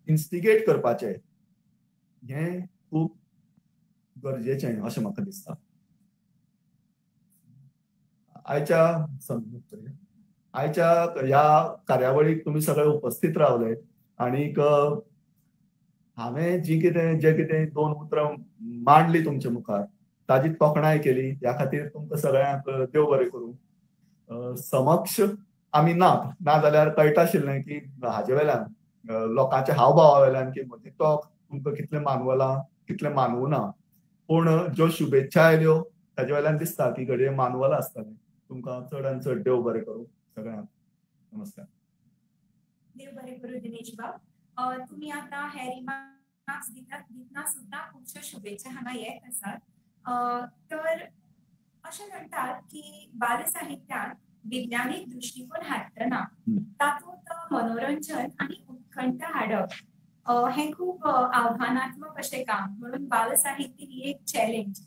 इन्स्टिगेट करपाचें हें खूब गरजेचें अशें म्हाका दिसता. आयच्या ह्या कार्यावळीक तुमी सगळे उपस्थित रावले आनीक हांवें जे कितें 2 उतरां मांडली तुमचे मुखार ताजी तोखणाय केली ह्या खातीर तुमकां सगळ्यांक देव बरें करूं. समक्ष आमी ना जाल्यार कळटाशिल्लें की हाजे वेल्यान लोकांच्या हावभावा वेल्यान की तो तुमकां कितलें मानवलां कितलें मानवू ना, पूण ज्यो शुभेच्छा आयल्यो ताजे वेल्यान दिसता की घडये मानवलां आसतलें. तुमकां चड आनी चड देव बरें करूं सगळ्यांक. नमस्कार. देव बरें करूं दिनेश बाब. तुम्ही आता हे रिमार्क्स दितना सुद्धा खुबश्यो शुभेच्छा हांगा येत आसात. तर अशें म्हणटात की बाल साहित्यात विज्ञानीक दृश्टिकोन हाडटना तातूंत मनोरंजन आनी उत्कंठ हाडप हें खूब आव्हानात्मक अशें काम. म्हणून बाल साहित्य ही एक चॅलेंज.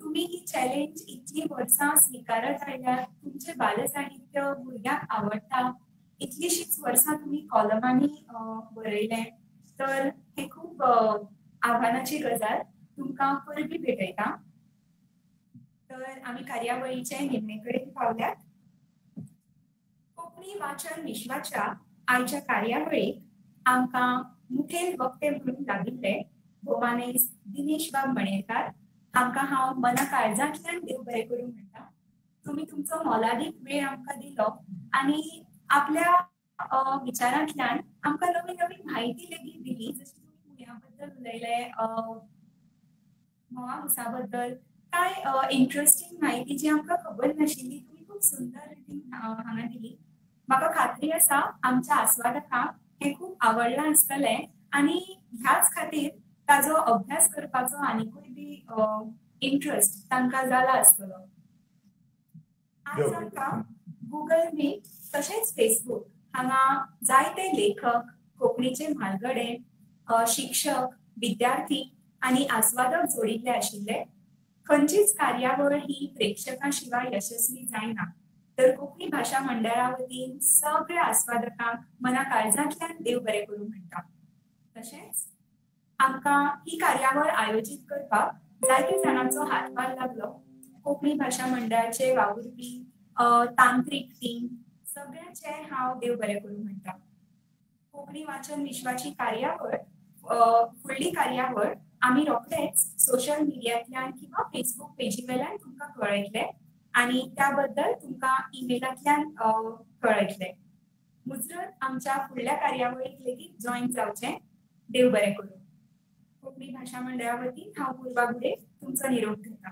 तुम्ही ही चॅलेंज इतली वर्सां स्विकारत आयल्यात, तुमचे बाल साहित्य भुरग्यांक आवडटा, इतलीशीच वर्सां तुम्ही कॉलमांनी बरयलें, तर हे खूब आव्हानाची गजाल. तुमकां परबीं भेटयता. तर आमी कार्यावळीचे निमणे कडेन पावल्यात. कोंकणी वाचन विश्वाच्या आयच्या कार्यावळीक आमकां मुखेल वक्ते म्हणून लागिल्ले भोमानेस दिनेश बाब मणेकार हांकां हांव मना काळजांतल्यान देव बरें करूं म्हणटा. तुमी तुमचो मोलादीक वेळ आमकां दिलो आनी आपल्या विचारांतल्यान आमकां नवी नवी म्हायती लेगीत दिली. जशी तुमी पुण्या बद्दल उलयले, मोवा मुसा बद्दल कांय इंट्रस्टिंग म्हायती जी आमकां खबर नाशिल्ली तुमी खूब सुंदर रितीन हांगा दिली. म्हाका खात्री आसा आमच्या आस्वादकांक हें खूब आवडलां आसतलें आनी ह्याच खातीर ताजो अभ्यास करपाचो आनीकूय बी इंट्रस्ट तांकां जाला आसतलो. आज आमकां गुगल मीट तशेंच फेसबूक हांगा जायते लेखक, कोंकणीचे म्हालगडे, शिक्षक, विद्यार्थी आनी आस्वादक जोडिल्ले आशिल्ले. खंयचीच कार्यावळ ही प्रेक्षकां शिवाय यशस्वी जायना. तर कोंकणी भाशा मंडळा वतीन सगळ्या आस्वादकांक मना काळजांतल्यान देव बरें करूं म्हणटा. तशेंच आमकां ही कार्यावळ आयोजीत करपाक जायते जाणांचो हातभार लागलो. कोंकणी भाशा मंडळाचे वावुरपी तांत्रीक टीम सगळ्यांचे हांव देव बरें करूं म्हणटा. कोंकणी वाचन विश्वाची कार्यावळ फुडली कार्यावळ आमी रोखडेच सोशल मिडियांतल्यान किंवा फेसबूक पेजी वेल्यान तुमकां कळयतले आनी त्या बद्दल तुमकां ईमेलांतल्यान कळयतले. मुजरत आमच्या फुडल्या कार्यावळीक लेगीत जॉयन जावचें. देव बरें करूं. कोंकणी भाशा मंडळा वतीन हांव पूर्वा गुडे तुमचो निरोप घेता.